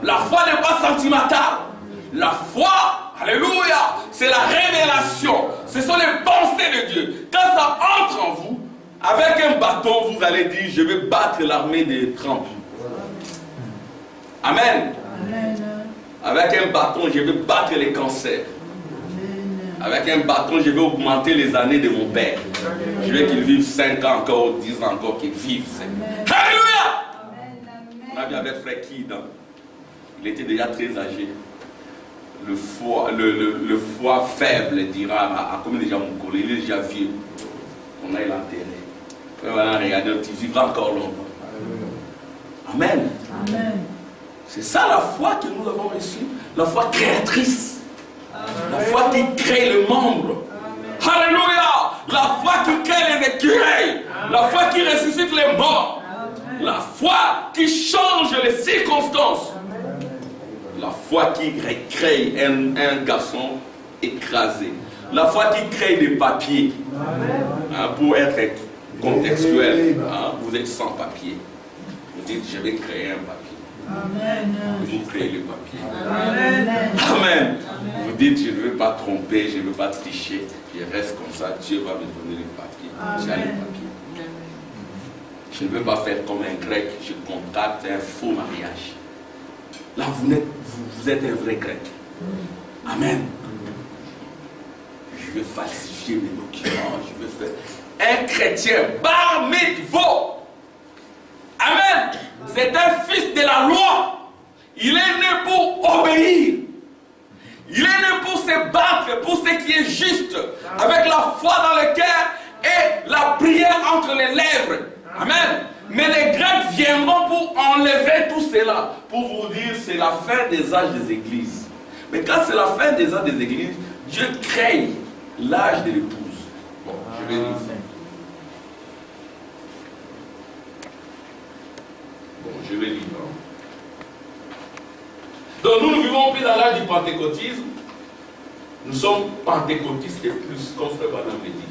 La foi n'est pas sentimentale. La foi, alléluia, c'est la révélation. Ce sont les pensées de Dieu. Quand ça entre en vous, avec un bâton, vous allez dire, je vais battre l'armée des Trump. Amen. Avec un bâton, je vais battre les cancers. Avec un bâton, je vais augmenter les années de mon père. Je veux qu'il vive 5 ans encore, 10 ans encore, qu'il vive. Alléluia. On a vu avec frère Kid. Il était déjà très âgé. Le foie faible, dira à comme déjà mon collègue, il est déjà vieux. On a l'enterré. Voilà, regardez, tu vivras encore longtemps. Amen. Amen. C'est ça la foi que nous avons reçue. La foi créatrice. La foi qui crée le membre. Alléluia. La foi qui crée les écureuils. La foi qui ressuscite les morts. La foi qui change les circonstances. La foi qui crée un garçon écrasé. La foi qui crée des papiers. Pour être contextuel, vous êtes sans papier. Vous dites, je vais créer un papier. Amen. Vous créez le papier. Amen. Amen. Vous dites, je ne veux pas tromper, je ne veux pas tricher. Je reste comme ça, Dieu va me donner le papier. J'ai le papier. Je ne veux pas faire comme un grec, je contracte un faux mariage. Là, vous êtes un vrai grec. Amen. Je vais falsifier mes documents, je vais faire. Un chrétien, bar mitzvah. Amen. C'est un fils de la loi. Il est né pour obéir. Il est né pour se battre pour ce qui est juste. Avec la foi dans le cœur et la prière entre les lèvres. Amen. Mais les Grecs viendront pour enlever tout cela. Pour vous dire c'est la fin des âges des églises. Mais quand c'est la fin des âges des églises, Dieu crée l'âge de l'épouse. Bon, je vais lire ça. Bon, je vais lire. Donc nous ne vivons plus dans l'âge du pentecôtisme. Nous sommes pentecôtistes et plus, comme Frère Branham le dit.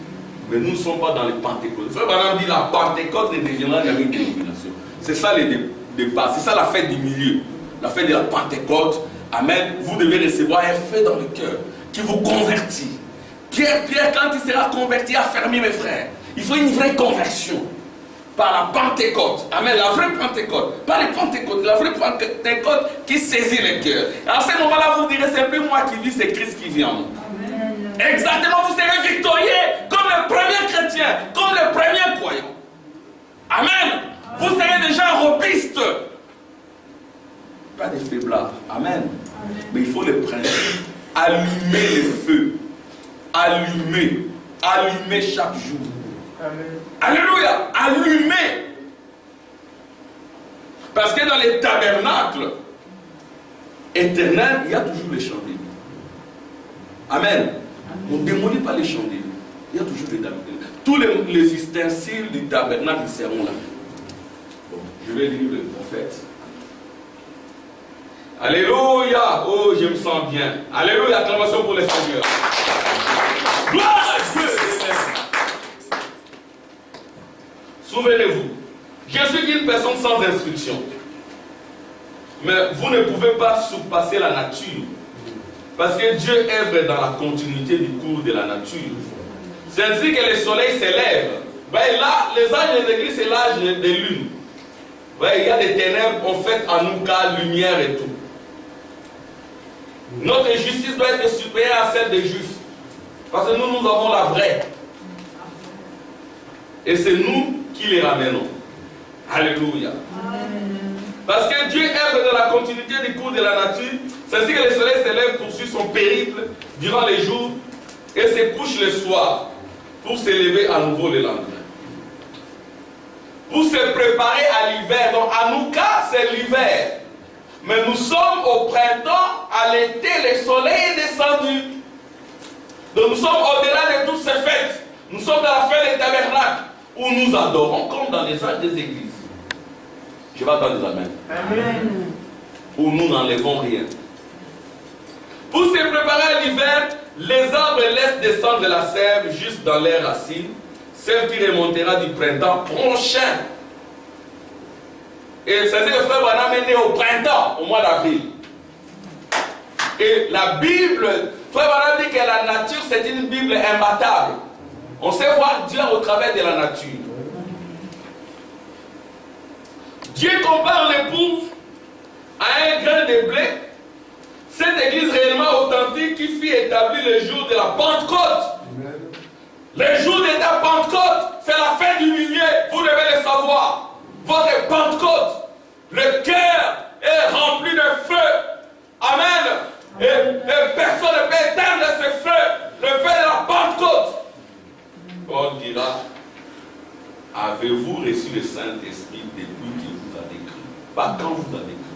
Mais nous ne sommes pas dans les pentecôtistes. Frère Branham dit la Pentecôte ne deviendra jamais une dénomination. C'est ça les débats. C'est ça la fête du milieu. La fête de la Pentecôte. Amen. Vous devez recevoir un feu dans le cœur qui vous convertit. Pierre, quand il sera converti, a fermé mes frères. Il faut une vraie conversion. Par la Pentecôte. Amen. La vraie Pentecôte. Pas les Pentecôtes. La vraie Pentecôte qui saisit le cœur. À ce moment-là, vous direz, c'est plus moi qui vis, c'est Christ qui vit en nous. Exactement, vous serez victorieux comme les premiers chrétiens, comme les premiers croyants. Amen. Vous serez déjà robustes. Pas des faiblards. Amen. Mais il faut le principe. Allumer le feu. Allumer. Allumer chaque jour. Amen. Alléluia. Allumer. Parce que dans les tabernacles éternels, il y a toujours les chandeliers. Amen. On ne démolit pas les chandeliers. Il y a toujours des tabernacles. Tous les ustensiles du tabernacle seront là. Bon, je vais lire le prophète. Alléluia. Oh, je me sens bien. Alléluia. Acclamation pour le Seigneur. Gloire à Dieu. Souvenez-vous, je suis une personne sans instruction. Mais vous ne pouvez pas surpasser la nature. Parce que Dieu œuvre dans la continuité du cours de la nature. C'est ainsi que le soleil s'élève. Là, les âges des églises, c'est l'âge des lunes. Il y a des ténèbres, en fait, en nous cas, lumière et tout. Notre justice doit être supérieure à celle des justes. Parce que nous avons la vraie. Et c'est nous qui les ramenons. Alléluia. Parce que Dieu œuvre dans la continuité du cours de la nature. C'est ainsi que le soleil s'élève, poursuit son périple durant les jours et se couche le soir pour s'élever à nouveau le lendemain. Pour se préparer à l'hiver. Donc à nous cas, c'est l'hiver. Mais nous sommes au printemps, à l'été, le soleil est descendu. Donc nous sommes au-delà de toutes ces fêtes. Nous sommes dans la fête des tabernacles où nous adorons comme dans les âges des églises. Je vais attendre des amen. Amen. Où nous n'enlevons rien. Pour se préparer à l'hiver, les arbres laissent descendre la sève juste dans leurs racines, celle qui remontera du printemps prochain. Et c'est ce que frère Branham est né au printemps, au mois d'avril. Et la Bible, frère Branham dit que la nature c'est une Bible imbattable. On sait voir Dieu au travers de la nature. Dieu compare l'épouse à un grain de blé. Cette église réellement authentique qui fut établie le jour de la Pentecôte. Le jour de la Pentecôte, c'est la fin du milieu. Vous devez le savoir. Votre Pentecôte, le cœur est rempli de feu. Amen. Et personne ne peut éteindre ce feu. Le feu de la Pentecôte. Paul dira, avez-vous reçu le Saint-Esprit depuis qu'il vous a cru? Pas quand vous avez cru.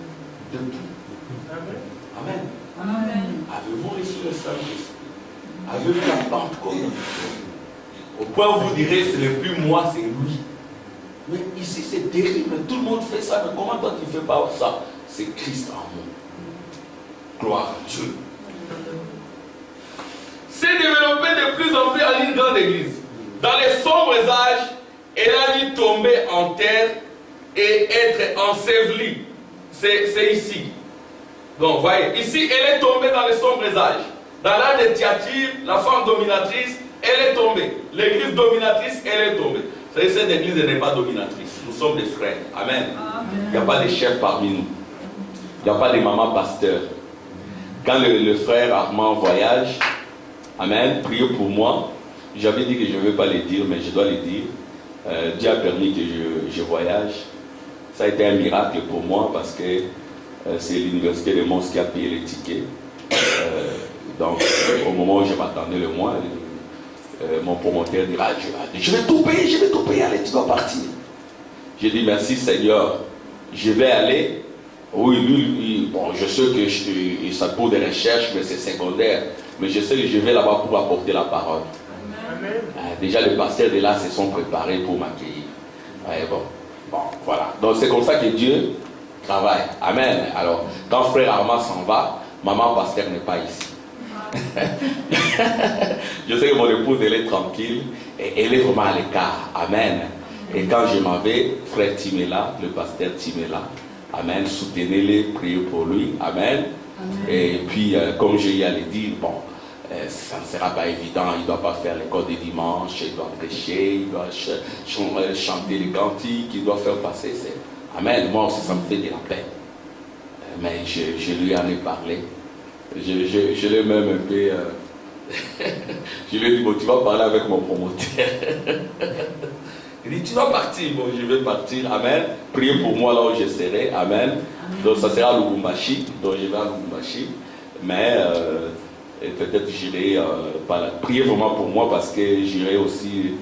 Depuis. Amen. Amen. Avez-vous reçu le Saint-Esprit? Avez-vous la Pentecôte? Au point où vous direz, ce n'est plus moi, c'est lui. Mais ici, c'est terrible. Tout le monde fait ça. Mais comment toi, tu ne fais pas ça? C'est Christ en moi. Gloire à Dieu. C'est développé de plus en plus en une grande église. Dans les sombres âges, elle a dû tomber en terre et être ensevelie. C'est ici. Donc, voyez, ici, elle est tombée dans les sombres âges. Dans l'âge de Thyatire, la femme dominatrice, elle est tombée. L'église dominatrice, elle est tombée. Vous savez, cette église n'est pas dominatrice. Nous sommes des frères. Amen. Il n'y a pas de chefs parmi nous. Il n'y a pas de mamans pasteurs. Quand le frère Armand voyage, amen, priez pour moi. J'avais dit que je ne vais pas le dire, mais je dois le dire. Dieu a permis que je voyage. Ça a été un miracle pour moi parce que c'est l'université de Mons qui a payé les tickets. Donc, au moment où je m'attendais le mois, mon promoteur dira, je vais tout payer, allez, tu dois partir. J'ai dit, merci Seigneur, je vais aller. Oui, lui, bon, je sais que ça pour des recherches, mais c'est secondaire. Mais je sais que je vais là-bas pour apporter la parole. Déjà, les pasteurs de là se sont préparés pour m'accueillir. Bon, voilà. Donc, c'est comme ça que Dieu travaille. Amen. Alors, quand frère Armand s'en va, maman pasteur n'est pas ici. Je sais que mon épouse, elle est tranquille et elle est vraiment à l'écart. Amen. Et quand je m'en vais, frère Tim est là, le pasteur Tim est là. Amen. Soutenez-le, priez pour lui. Amen. Amen. Et puis, comme je y allais dire, bon, ça ne sera pas évident. Il ne doit pas faire l'école des dimanches, il doit prêcher, il doit chanter les cantiques, il doit faire passer. Amen. Moi aussi, ça me fait de la peine. Mais je lui en ai parlé. Je l'ai même un peu... je lui ai dit, bon, tu vas parler avec mon promoteur. Il dit, tu vas partir. Bon, je vais partir. Amen. Priez pour moi là où je serai. Amen. Donc, ça sera à Lubumbashi. Donc, je vais à Lubumbashi. Mais peut-être j'irai priez vraiment pour moi parce que j'irai aussi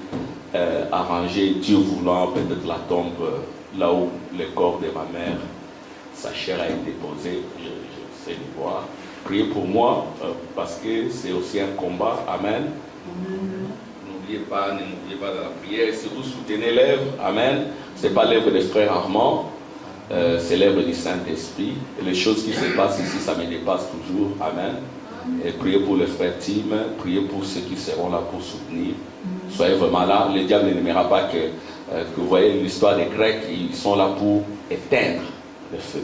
arranger, Dieu voulant, peut-être la tombe là où le corps de ma mère, sa chair a été posée. Je sais le voir. Priez pour moi parce que c'est aussi un combat. Amen. N'oubliez pas dans la prière. Surtout soutenez l'œuvre. Amen. Ce n'est pas l'œuvre des frères Armand. C'est l'œuvre du Saint-Esprit. Et les choses qui se passent ici, ça me dépasse toujours. Amen. Et priez pour le frère Tim. Priez pour ceux qui seront là pour soutenir. Soyez vraiment là. Le diable n'aimera pas que vous voyez l'histoire des Grecs. Ils sont là pour éteindre le feu.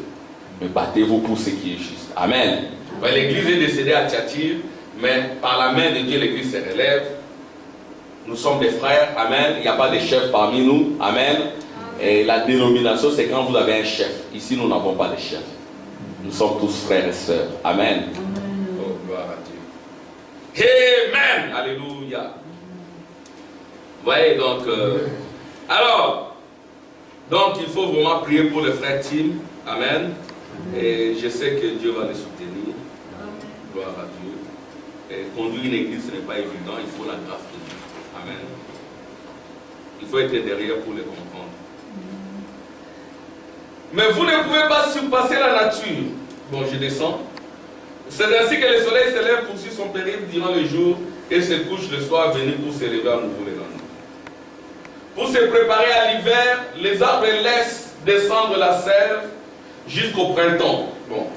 Mais battez-vous pour ce qui est juste. Amen. L'église est décédée à Thyatire, mais par la main de Dieu, l'église se relève. Nous sommes des frères. Amen. Il n'y a pas de chef parmi nous. Amen. Et la dénomination, c'est quand vous avez un chef. Ici, nous n'avons pas de chef. Nous sommes tous frères et sœurs. Amen. Oh, gloire à Dieu. Amen. Alléluia. Vous voyez, donc... alors, donc, il faut vraiment prier pour le frère Tim. Amen. Et je sais que Dieu va le soutenir. Gloire à Dieu. Et conduire une église, ce n'est pas évident. Il faut la grâce de Dieu. Amen. Il faut être derrière pour le comprendre. Mais vous ne pouvez pas surpasser la nature. Bon, je descends. C'est ainsi que le soleil se lève, poursuit son périple durant le jour et se couche le soir, venu pour s'élever à nouveau le lendemain. Pour se préparer à l'hiver, les arbres laissent descendre la sève jusqu'au printemps. Bon.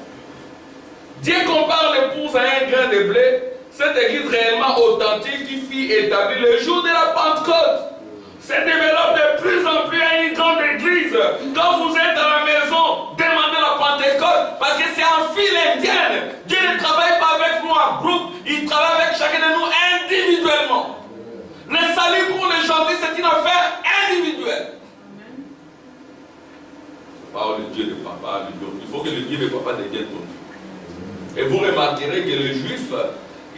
Dieu compare l'épouse à un grain de blé, cette église réellement authentique qui fut établie le jour de la Pentecôte. Se développe de plus en plus à une grande église. Quand vous êtes à la maison, demandez la Pentecôte, parce que c'est en file indienne. Dieu ne travaille pas avec nous en groupe, il travaille avec chacun de nous individuellement. Le salut pour les gentils, c'est une affaire individuelle. Pas le Dieu de papa, il faut que le Dieu de papa devienne ton Dieu. Et vous remarquerez que les Juifs,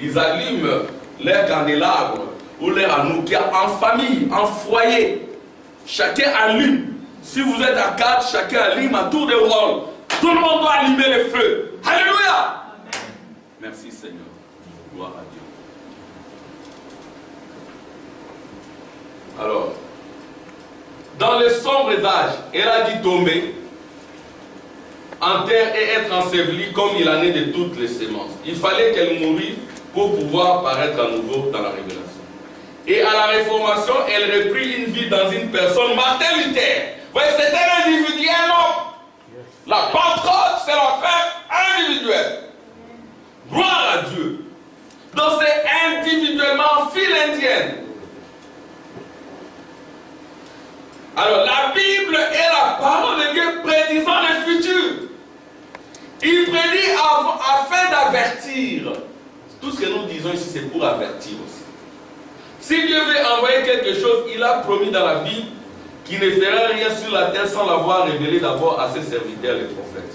ils allument leur candélabre ou leur anoukia en famille, en foyer. Chacun allume. Si vous êtes à 4, chacun allume à tour de rôle. Tout le monde doit allumer le feu. Alléluia. Merci Seigneur. Gloire à Dieu. Alors, dans les sombres âges, elle a dit tomber en terre et être ensevelie comme il en est de toutes les semences. Il fallait qu'elle mourût pour pouvoir paraître à nouveau dans la révélation. Et à la Réformation, elle reprit une vie dans une personne, Martin Luther. Voyez, c'était un individu, un homme. La Pentecôte, c'est l'affaire individuelle. Gloire à Dieu. Donc c'est individuellement file indienne. Alors la Bible est la parole de Dieu prédisant le futur. Il prédit afin d'avertir. Tout ce que nous disons ici, c'est pour avertir aussi. Si Dieu veut envoyer quelque chose, il a promis dans la Bible qu'il ne ferait rien sur la terre sans l'avoir révélé d'abord à ses serviteurs, les prophètes.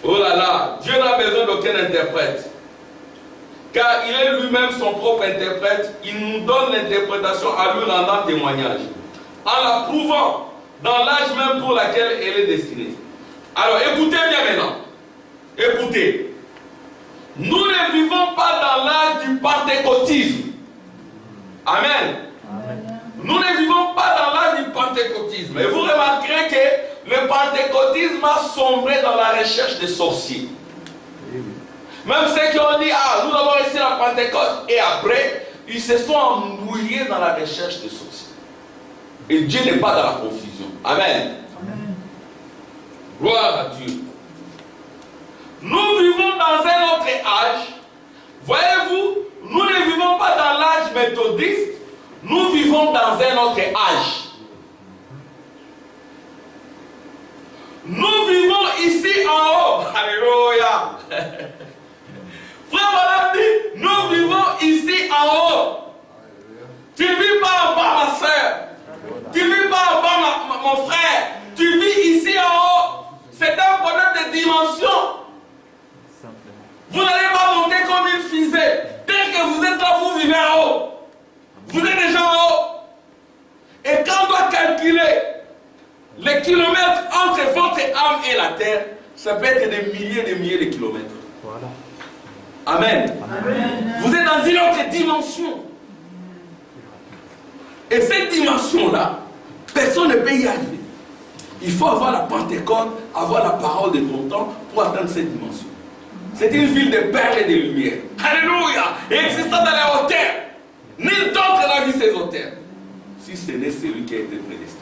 Oh là là, Dieu n'a besoin d'aucun interprète. Car il est lui-même son propre interprète. Il nous donne l'interprétation à lui rendant témoignage. En la prouvant dans l'âge même pour laquelle elle est destinée. Alors écoutez bien maintenant. Écoutez. Nous ne vivons pas dans l'âge du pentecôtisme. Amen. Amen. Nous ne vivons pas dans l'âge du pentecôtisme. Et vous remarquerez que le pentecôtisme a sombré dans la recherche des sorciers. Même ceux qui ont dit, ah, nous avons reçu la Pentecôte, et après, ils se sont embrouillés dans la recherche des sorciers. Et Dieu n'est pas dans la confusion. Amen. Amen. Gloire à Dieu. Nous vivons dans un autre âge. Voyez-vous, nous ne vivons pas dans l'âge méthodiste, nous vivons dans un autre âge. Nous vivons ici en haut. Alléluia. Frère Madame dit, nous vivons ici en haut. Tu ne vis pas en bas, ma soeur. Tu ne vis pas en bas, mon frère. Tu vis ici en haut. C'est un problème de dimension. Vous n'allez pas monter comme une fusée. Dès que vous êtes là, vous vivez en haut. Vous êtes déjà en haut. Et quand on doit calculer les kilomètres entre votre âme et la terre, ça peut être des milliers de kilomètres. Voilà. Amen. Amen. Vous êtes dans une autre dimension. Et cette dimension-là, personne ne peut y arriver. Il faut avoir la Pentecôte, avoir la parole de ton temps pour atteindre cette dimension. C'est une ville de perles et de lumière. Alléluia. Et existant dans les hauteurs. Nul d'autre n'a vu ces hauteurs. Si ce n'est celui qui a été prédestiné.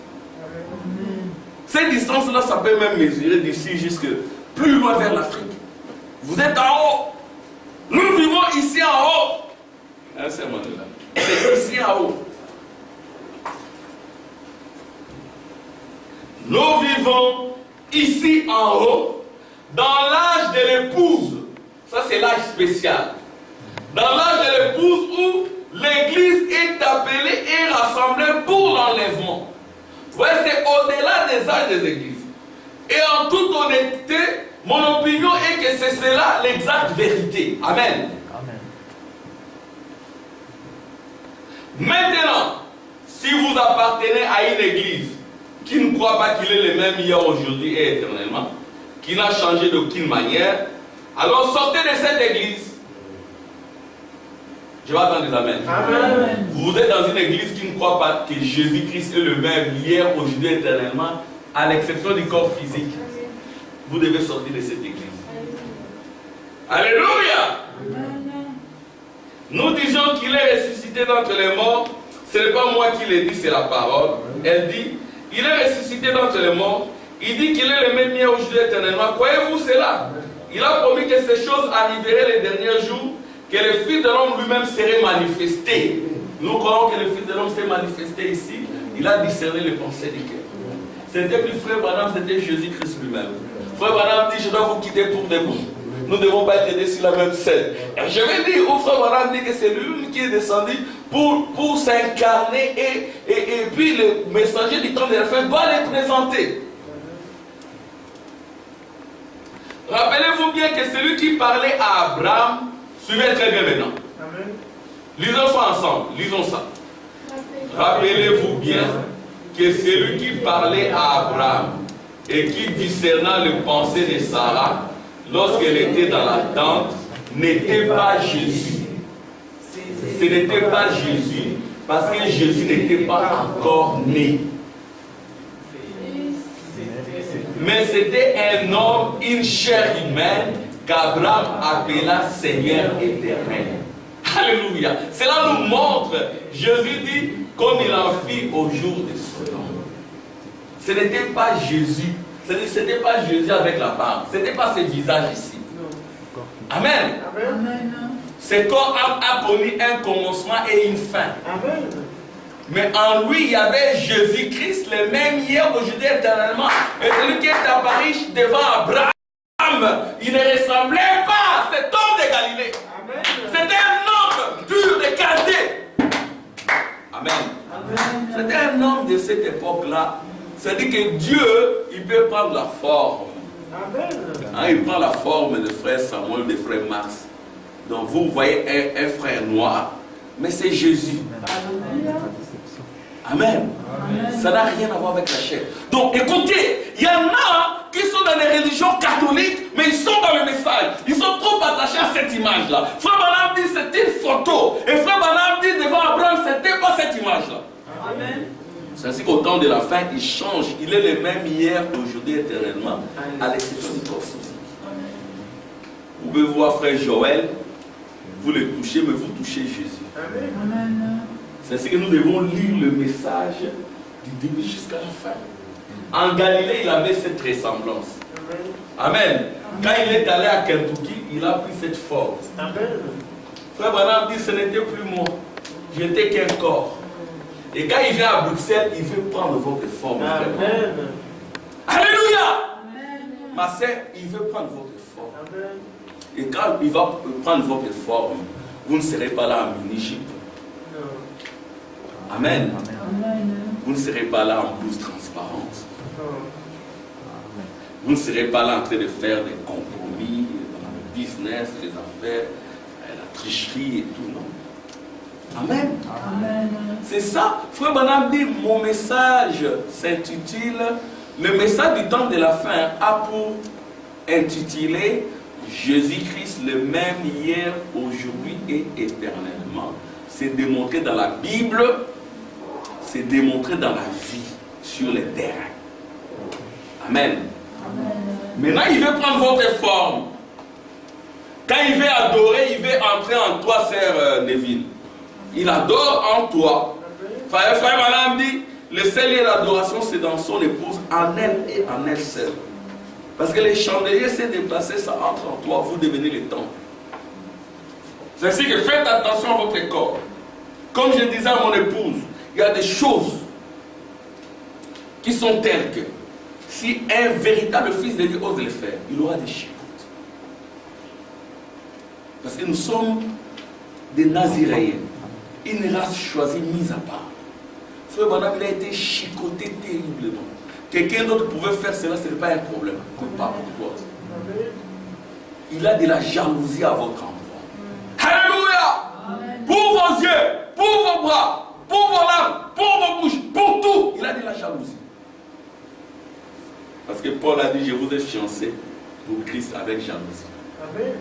Cette distance-là, ça peut même mesurer d'ici jusque plus loin vers l'Afrique. Vous êtes en haut. Nous vivons ici en haut. C'est ici en haut. Nous vivons ici en haut, dans l'âge de l'épouse. Ça, c'est l'âge spécial. Dans l'âge de l'épouse où l'église est appelée et rassemblée pour l'enlèvement. Ouais, c'est au-delà des âges des églises. Et en toute honnêteté, mon opinion est que c'est cela l'exacte vérité. Amen. Amen. Maintenant, si vous appartenez à une église qui ne croit pas qu'il est le même hier, aujourd'hui et éternellement, qui n'a changé d'aucune manière, alors sortez de cette église. Je vais attendre des amens. Amen. Vous êtes dans une église qui ne croit pas que Jésus-Christ est le même hier, aujourd'hui, éternellement, à l'exception du corps physique. Vous devez sortir de cette église. Alléluia. Amen. Nous disons qu'il est ressuscité d'entre les morts. Ce n'est pas moi qui l'ai dit, c'est la parole. Elle dit, Il est ressuscité d'entre les morts. Il dit qu'il est le même hier aujourd'hui éternellement. Croyez-vous cela? Il a promis que ces choses arriveraient les derniers jours, que le Fils de l'homme lui-même serait manifesté. Nous croyons que le Fils de l'homme s'est manifesté ici. Il a discerné les pensées du cœur. C'était plus Frère Branham, c'était Jésus-Christ lui-même. Frère Branham dit, je dois vous quitter pour des bouts. Nous ne devons pas être aidés sur la même scène. Et je vais dire au Frère Branham dit que c'est lui qui est descendu pour s'incarner et puis le messager du temps de la fin doit les présenter. Rappelez-vous bien que celui qui parlait à Abraham, suivez très bien maintenant. Amen. Lisons ça ensemble, lisons ça. Rappelez-vous bien que celui qui parlait à Abraham et qui discerna les pensées de Sarah lorsqu'elle était dans la tente n'était pas Jésus. Ce n'était pas Jésus parce que Jésus n'était pas encore né. Mais c'était un homme, une chair humaine qu'Abraham appela Seigneur éternel. Alléluia. Cela nous montre, Jésus dit, comme il en fit au jour de Sodome. Ce n'était pas Jésus. Ce n'était pas Jésus avec la barbe. Ce n'était pas ce visage ici. Amen. Amen. C'est corps a connu un commencement et une fin. Amen. Mais en lui, il y avait Jésus-Christ, le même hier, aujourd'hui, éternellement. Et celui qui est apparu devant Abraham, il ne ressemblait pas à cet homme de Galilée. C'était un homme dur de qualité. Amen. C'était un homme de cette époque-là. C'est-à-dire que Dieu, il peut prendre la forme. Hein, il prend la forme de frère Samuel, de frère Max. Donc vous voyez un frère noir, mais c'est Jésus. Amen. Amen. Ça n'a rien à voir avec la chair. Donc écoutez, il y en a qui sont dans les religions catholiques, mais ils sont dans le message. Ils sont trop attachés à cette image-là. Frère Branham dit c'est une photo. Et Frère Branham dit devant Abraham, c'était pas cette image-là. Amen. C'est ainsi qu'au temps de la fin, il change. Il est le même hier, aujourd'hui, éternellement, à l'exception du corps physique. Vous pouvez voir frère Joël, vous le touchez, mais vous touchez Jésus. Amen. C'est ainsi que nous devons lire le message du début jusqu'à la fin. En Galilée, il avait cette ressemblance. Amen. Quand il est allé à Kentucky, il a pris cette force. Amen. Frère Branham dit, ce n'était plus moi. Je n'étais qu'un corps. Et quand il vient à Bruxelles, il veut prendre votre forme. Amen. Alléluia. Amen. Ma sœur, il veut prendre votre forme. Amen. Et quand il va prendre votre forme, vous ne serez pas là en mini-jupe. Amen. Amen. Vous ne serez pas là en blouse transparente. Vous ne serez pas là en train de faire des compromis dans le business, les affaires, la tricherie et tout, non. Amen. Amen. C'est ça. Frère Branham dit, mon message s'intitule, le message du temps de la fin a pour intitulé Jésus-Christ le même hier, aujourd'hui et éternellement. C'est démontré dans la Bible, c'est démontré dans la vie, sur le terrain. Amen. Amen. Maintenant, il veut prendre votre forme. Quand il veut adorer, il veut entrer en toi, sœur Neville. Il adore en toi. Frère Branham dit, le seul lieu d'adoration, c'est dans son épouse, en elle et en elle seule. Parce que les chandeliers s'est déplacé, ça entre en toi, vous devenez le temple. C'est ainsi que faites attention à votre corps. Comme je disais à mon épouse, il y a des choses qui sont telles que si un véritable fils de Dieu ose le faire, il aura des chicotes. Parce que nous sommes des Naziréens, une race choisie, mise à part. Frère Branham, il a été chicoté terriblement. Quelqu'un d'autre pouvait faire cela, ce n'est pas un problème. Mais pas pour toi. Il a de la jalousie à votre endroit. Alléluia! Pour vos yeux, pour vos bras, pour vos larmes, pour vos bouches, pour tout, il a de la jalousie. Parce que Paul a dit, je vous ai fiancé pour Christ avec jalousie. Amen.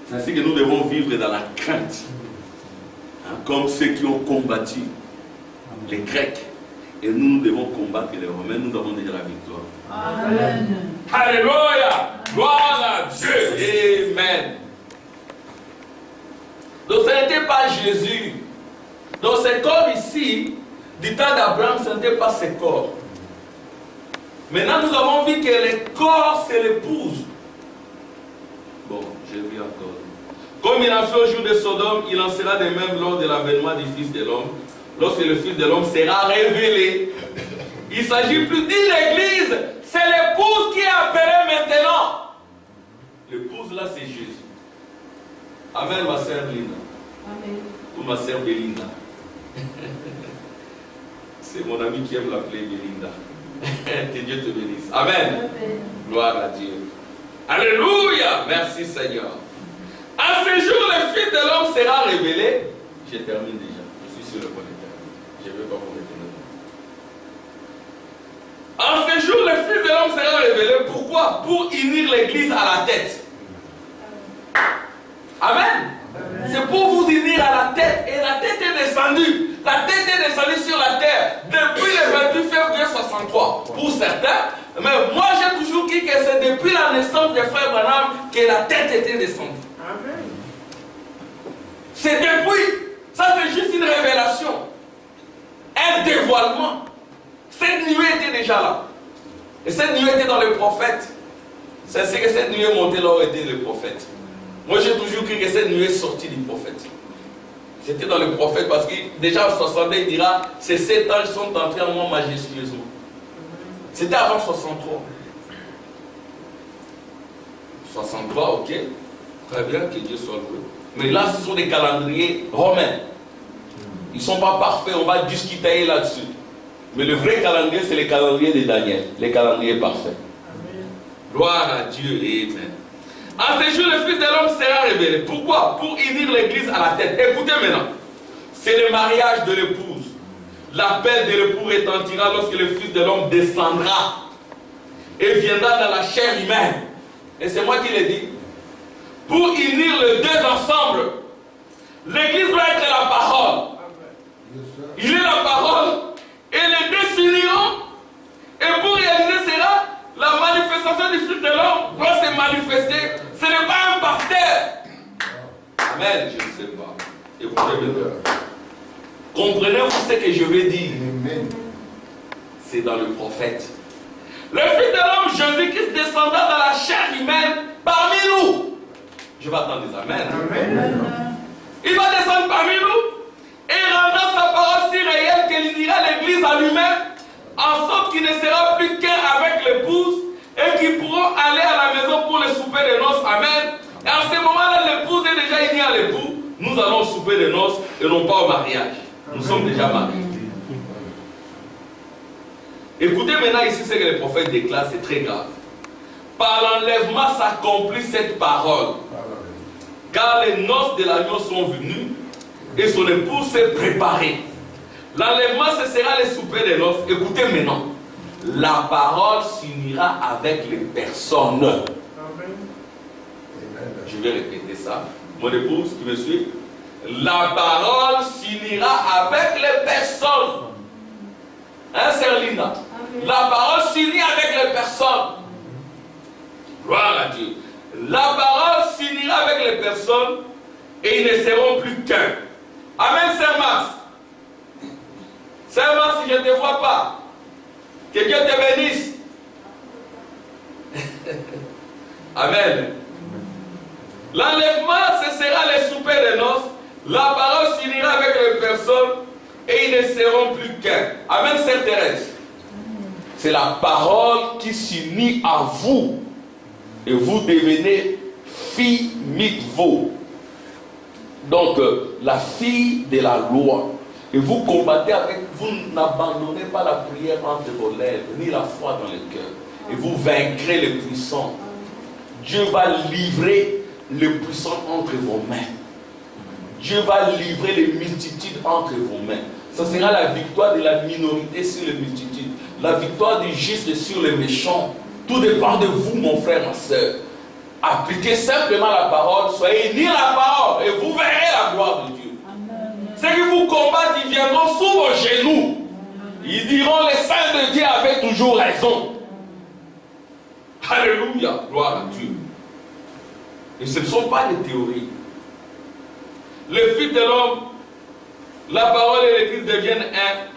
C'est ainsi que nous devons vivre dans la crainte. Hein, comme ceux qui ont combattu les Grecs. Et nous devons combattre les Romains. Nous avons déjà la victoire. Amen. Alléluia. Gloire à Dieu. Amen. Donc ce n'était pas Jésus. Donc c'est comme ici, du temps d'Abraham, ce n'était pas ses corps. Maintenant, nous avons vu que les corps, c'est l'épouse. Bon, j'ai vu encore. Comme il en fait au jour de Sodome, il en sera de même lors de l'avènement du Fils de l'homme. Lorsque le Fils de l'homme sera révélé. Il ne s'agit plus d'une église, c'est l'épouse qui est appelée maintenant. L'épouse là, c'est Jésus. Amen, ma sœur Lina. Amen. Ou ma sœur Belinda. C'est mon ami qui aime l'appeler Belinda. Que Dieu te bénisse. Amen. Amen. Gloire à Dieu. Alléluia. Merci Seigneur. À ce jour, le Fils de l'homme sera révélé. Je termine déjà. Je suis sur le point de terminer. Je ne vais pas vous retenir. En ce jour, le Fils de l'homme sera révélé. Pourquoi? Pour unir l'église à la tête. Amen. C'est pour vous unir à la tête. Et la tête est descendue. La tête est descendue sur la terre depuis le 28 février 63. Pour certains. Mais moi, j'ai toujours dit que c'est depuis la naissance des frères Branham que la tête était descendue. Amen. C'est depuis. Ça, c'est juste une révélation. Un dévoilement. Cette nuée était déjà là. Et cette nuée était dans les prophètes. C'est ce que cette nuée montée là où étaient les prophètes. Moi, j'ai toujours cru que cette nuée est sortie du prophète. C'était dans le prophète parce que déjà en 62, il dira ces 7 anges sont entrés en moi majestueusement. C'était avant 63. 63, ok. Très bien, que Dieu soit loué. Mais là, ce sont des calendriers romains. Ils ne sont pas parfaits, on va discuter là-dessus. Mais le vrai calendrier, c'est le calendrier de Daniel. Les calendriers parfaits. Amen. Gloire à Dieu et Amen. En ce jour, le Fils de l'homme sera révélé. Pourquoi? Pour unir l'église à la tête. Écoutez maintenant. C'est le mariage de l'épouse. L'appel de l'époux retentira lorsque le Fils de l'homme descendra et viendra dans la chair humaine. Et c'est moi qui l'ai dit. Pour unir les deux ensemble, l'église doit être la parole. Il est la parole. Et les deux s'uniront. Et pour réaliser cela, la manifestation du Fils de l'homme doit se manifester. Ce n'est pas un pasteur. Amen, je ne sais pas. Écoutez maintenant. Comprenez-vous ce que je vais dire? C'est dans le prophète. Le Fils de l'homme, Jésus-Christ, descendra dans la chair humaine parmi nous. Je vais attendre des amen. Amen. Il va descendre parmi nous et rendra sa parole si réelle qu'elle unira l'église à lui-même, en sorte qu'il ne sera plus qu'un avec l'épouse et qu'ils pourront aller à la maison pour le souper de noces. Amen. Et en ce moment-là, l'épouse est déjà unie à l'époux. Nous allons au souper de noces et non pas au mariage. Nous sommes déjà mariés. Écoutez maintenant ici ce que le prophète déclare, c'est très grave. Par l'enlèvement s'accomplit cette parole. Car les noces de l'agneau sont venues et son épouse s'est préparée. L'enlèvement, ce sera le souper des noces. Écoutez maintenant. La parole s'unira avec les personnes. Amen. Je vais répéter ça. Mon épouse, tu me suis? La parole s'unira avec les personnes. Hein, sœur Linda? La parole s'unit avec les personnes. Gloire à Dieu. La parole s'unira avec les personnes et ils ne seront plus qu'un. Amen, sœur Mars. Sœur Mars, si je ne te vois pas, que Dieu te bénisse. Amen. L'enlèvement, ce sera le souper de noces. La parole s'unira avec les personnes et ils ne seront plus qu'un. Amen, sœur Thérèse. C'est la parole qui s'unit à vous. Et vous devenez fille mikvo. Donc, la fille de la loi. Et vous combattez avec, vous n'abandonnez pas la prière entre vos lèvres, ni la foi dans le cœur. Et vous vaincrez les puissants. Dieu va livrer les puissants entre vos mains. Dieu va livrer les multitudes entre vos mains. Ce sera la victoire de la minorité sur les multitudes. La victoire du juste sur les méchants. Tout dépend de vous, mon frère, ma soeur. Appliquez simplement la parole, soyez unis à la parole et vous verrez la gloire de Dieu. Ceux qui vous combattent, ils viendront sous vos genoux. Ils diront, les saints de Dieu avaient toujours raison. Alléluia, gloire à Dieu. Et ce ne sont pas des théories. Le Fils de l'homme, la parole et l'Église deviennent un.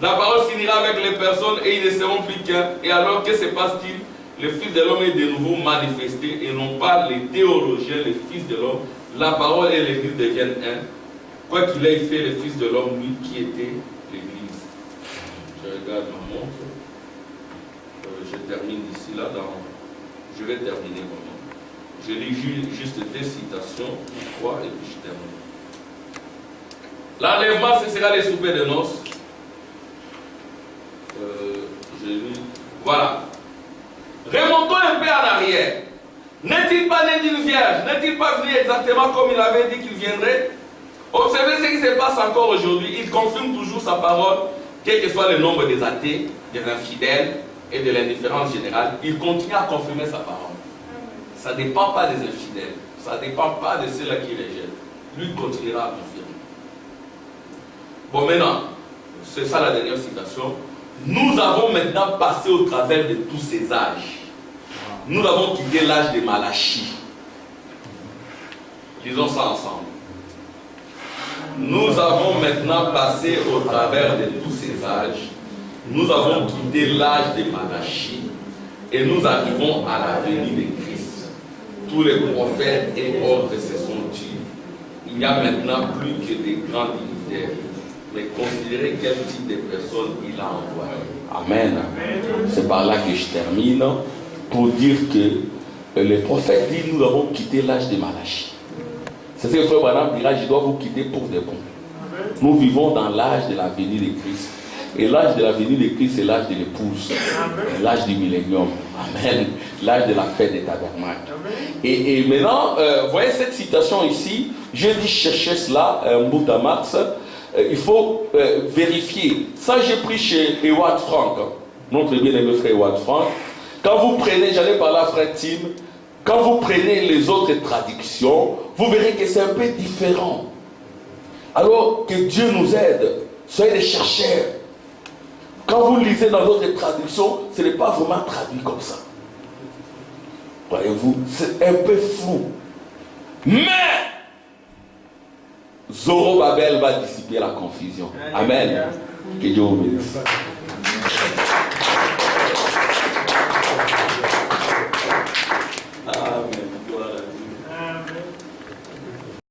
La parole s'unira avec les personnes et ils ne seront plus qu'un. Et alors, que se passe-t-il? Le Fils de l'homme est de nouveau manifesté et non pas les théologiens, les fils de l'homme. La parole et l'Église deviennent un. Quoi qu'il ait fait, le Fils de l'homme, lui, qui était l'Église. Je regarde ma montre. Je termine d'ici là. Je vais terminer vraiment. Je lis juste des citations, 3, et puis je termine. L'enlèvement, ce sera les soupers de noces. Voilà. Remontons un peu en arrière. N'est-il pas né d'une vierge? N'est-il pas venu exactement comme il avait dit qu'il viendrait? Observez ce qui se passe encore aujourd'hui. Il confirme toujours sa parole, quel que soit le nombre des athées, des infidèles et de l'indifférence générale. Il continue à confirmer sa parole. Ça ne dépend pas des infidèles. Ça ne dépend pas de ceux-là qui rejettent. Lui continuera à confirmer. Bon, maintenant, c'est ça la dernière citation. Nous avons maintenant passé au travers de tous ces âges. Nous avons quitté l'âge de Malachie. Lisons ça ensemble. Nous avons maintenant passé au travers de tous ces âges. Nous avons quitté l'âge de Malachie et nous arrivons à la venue de Christ. Tous les prophètes et autres se sont tués. Il n'y a maintenant plus que des grands dignitaires. Mais considérez quel type de personne il a envoyé. Amen. C'est par là que je termine pour dire que les prophètes disent nous avons quitté l'âge de Malachie. C'est ce que le frère Branham dira, je dois vous quitter pour de bon. Nous vivons dans l'âge de la venue de Christ. Et l'âge de la venue de Christ, c'est l'âge de l'épouse. L'âge du millénium. Amen. L'âge de la fête des tabernacles. Et maintenant, voyez cette citation ici. Je dis chercher cela, Moutamax. Il faut vérifier. Ça, j'ai pris chez Ewart Frank, notre bien-aimé frère Ewart Frank. Quand vous prenez, j'allais parler à frère Tim, quand vous prenez les autres traductions, vous verrez que c'est un peu différent. Alors que Dieu nous aide, soyez des chercheurs. Quand vous lisez dans d'autres traductions, ce n'est pas vraiment traduit comme ça. Voyez-vous, c'est un peu flou. Mais Zorobabel va dissiper la confusion. Amen. Que Dieu vous bénisse.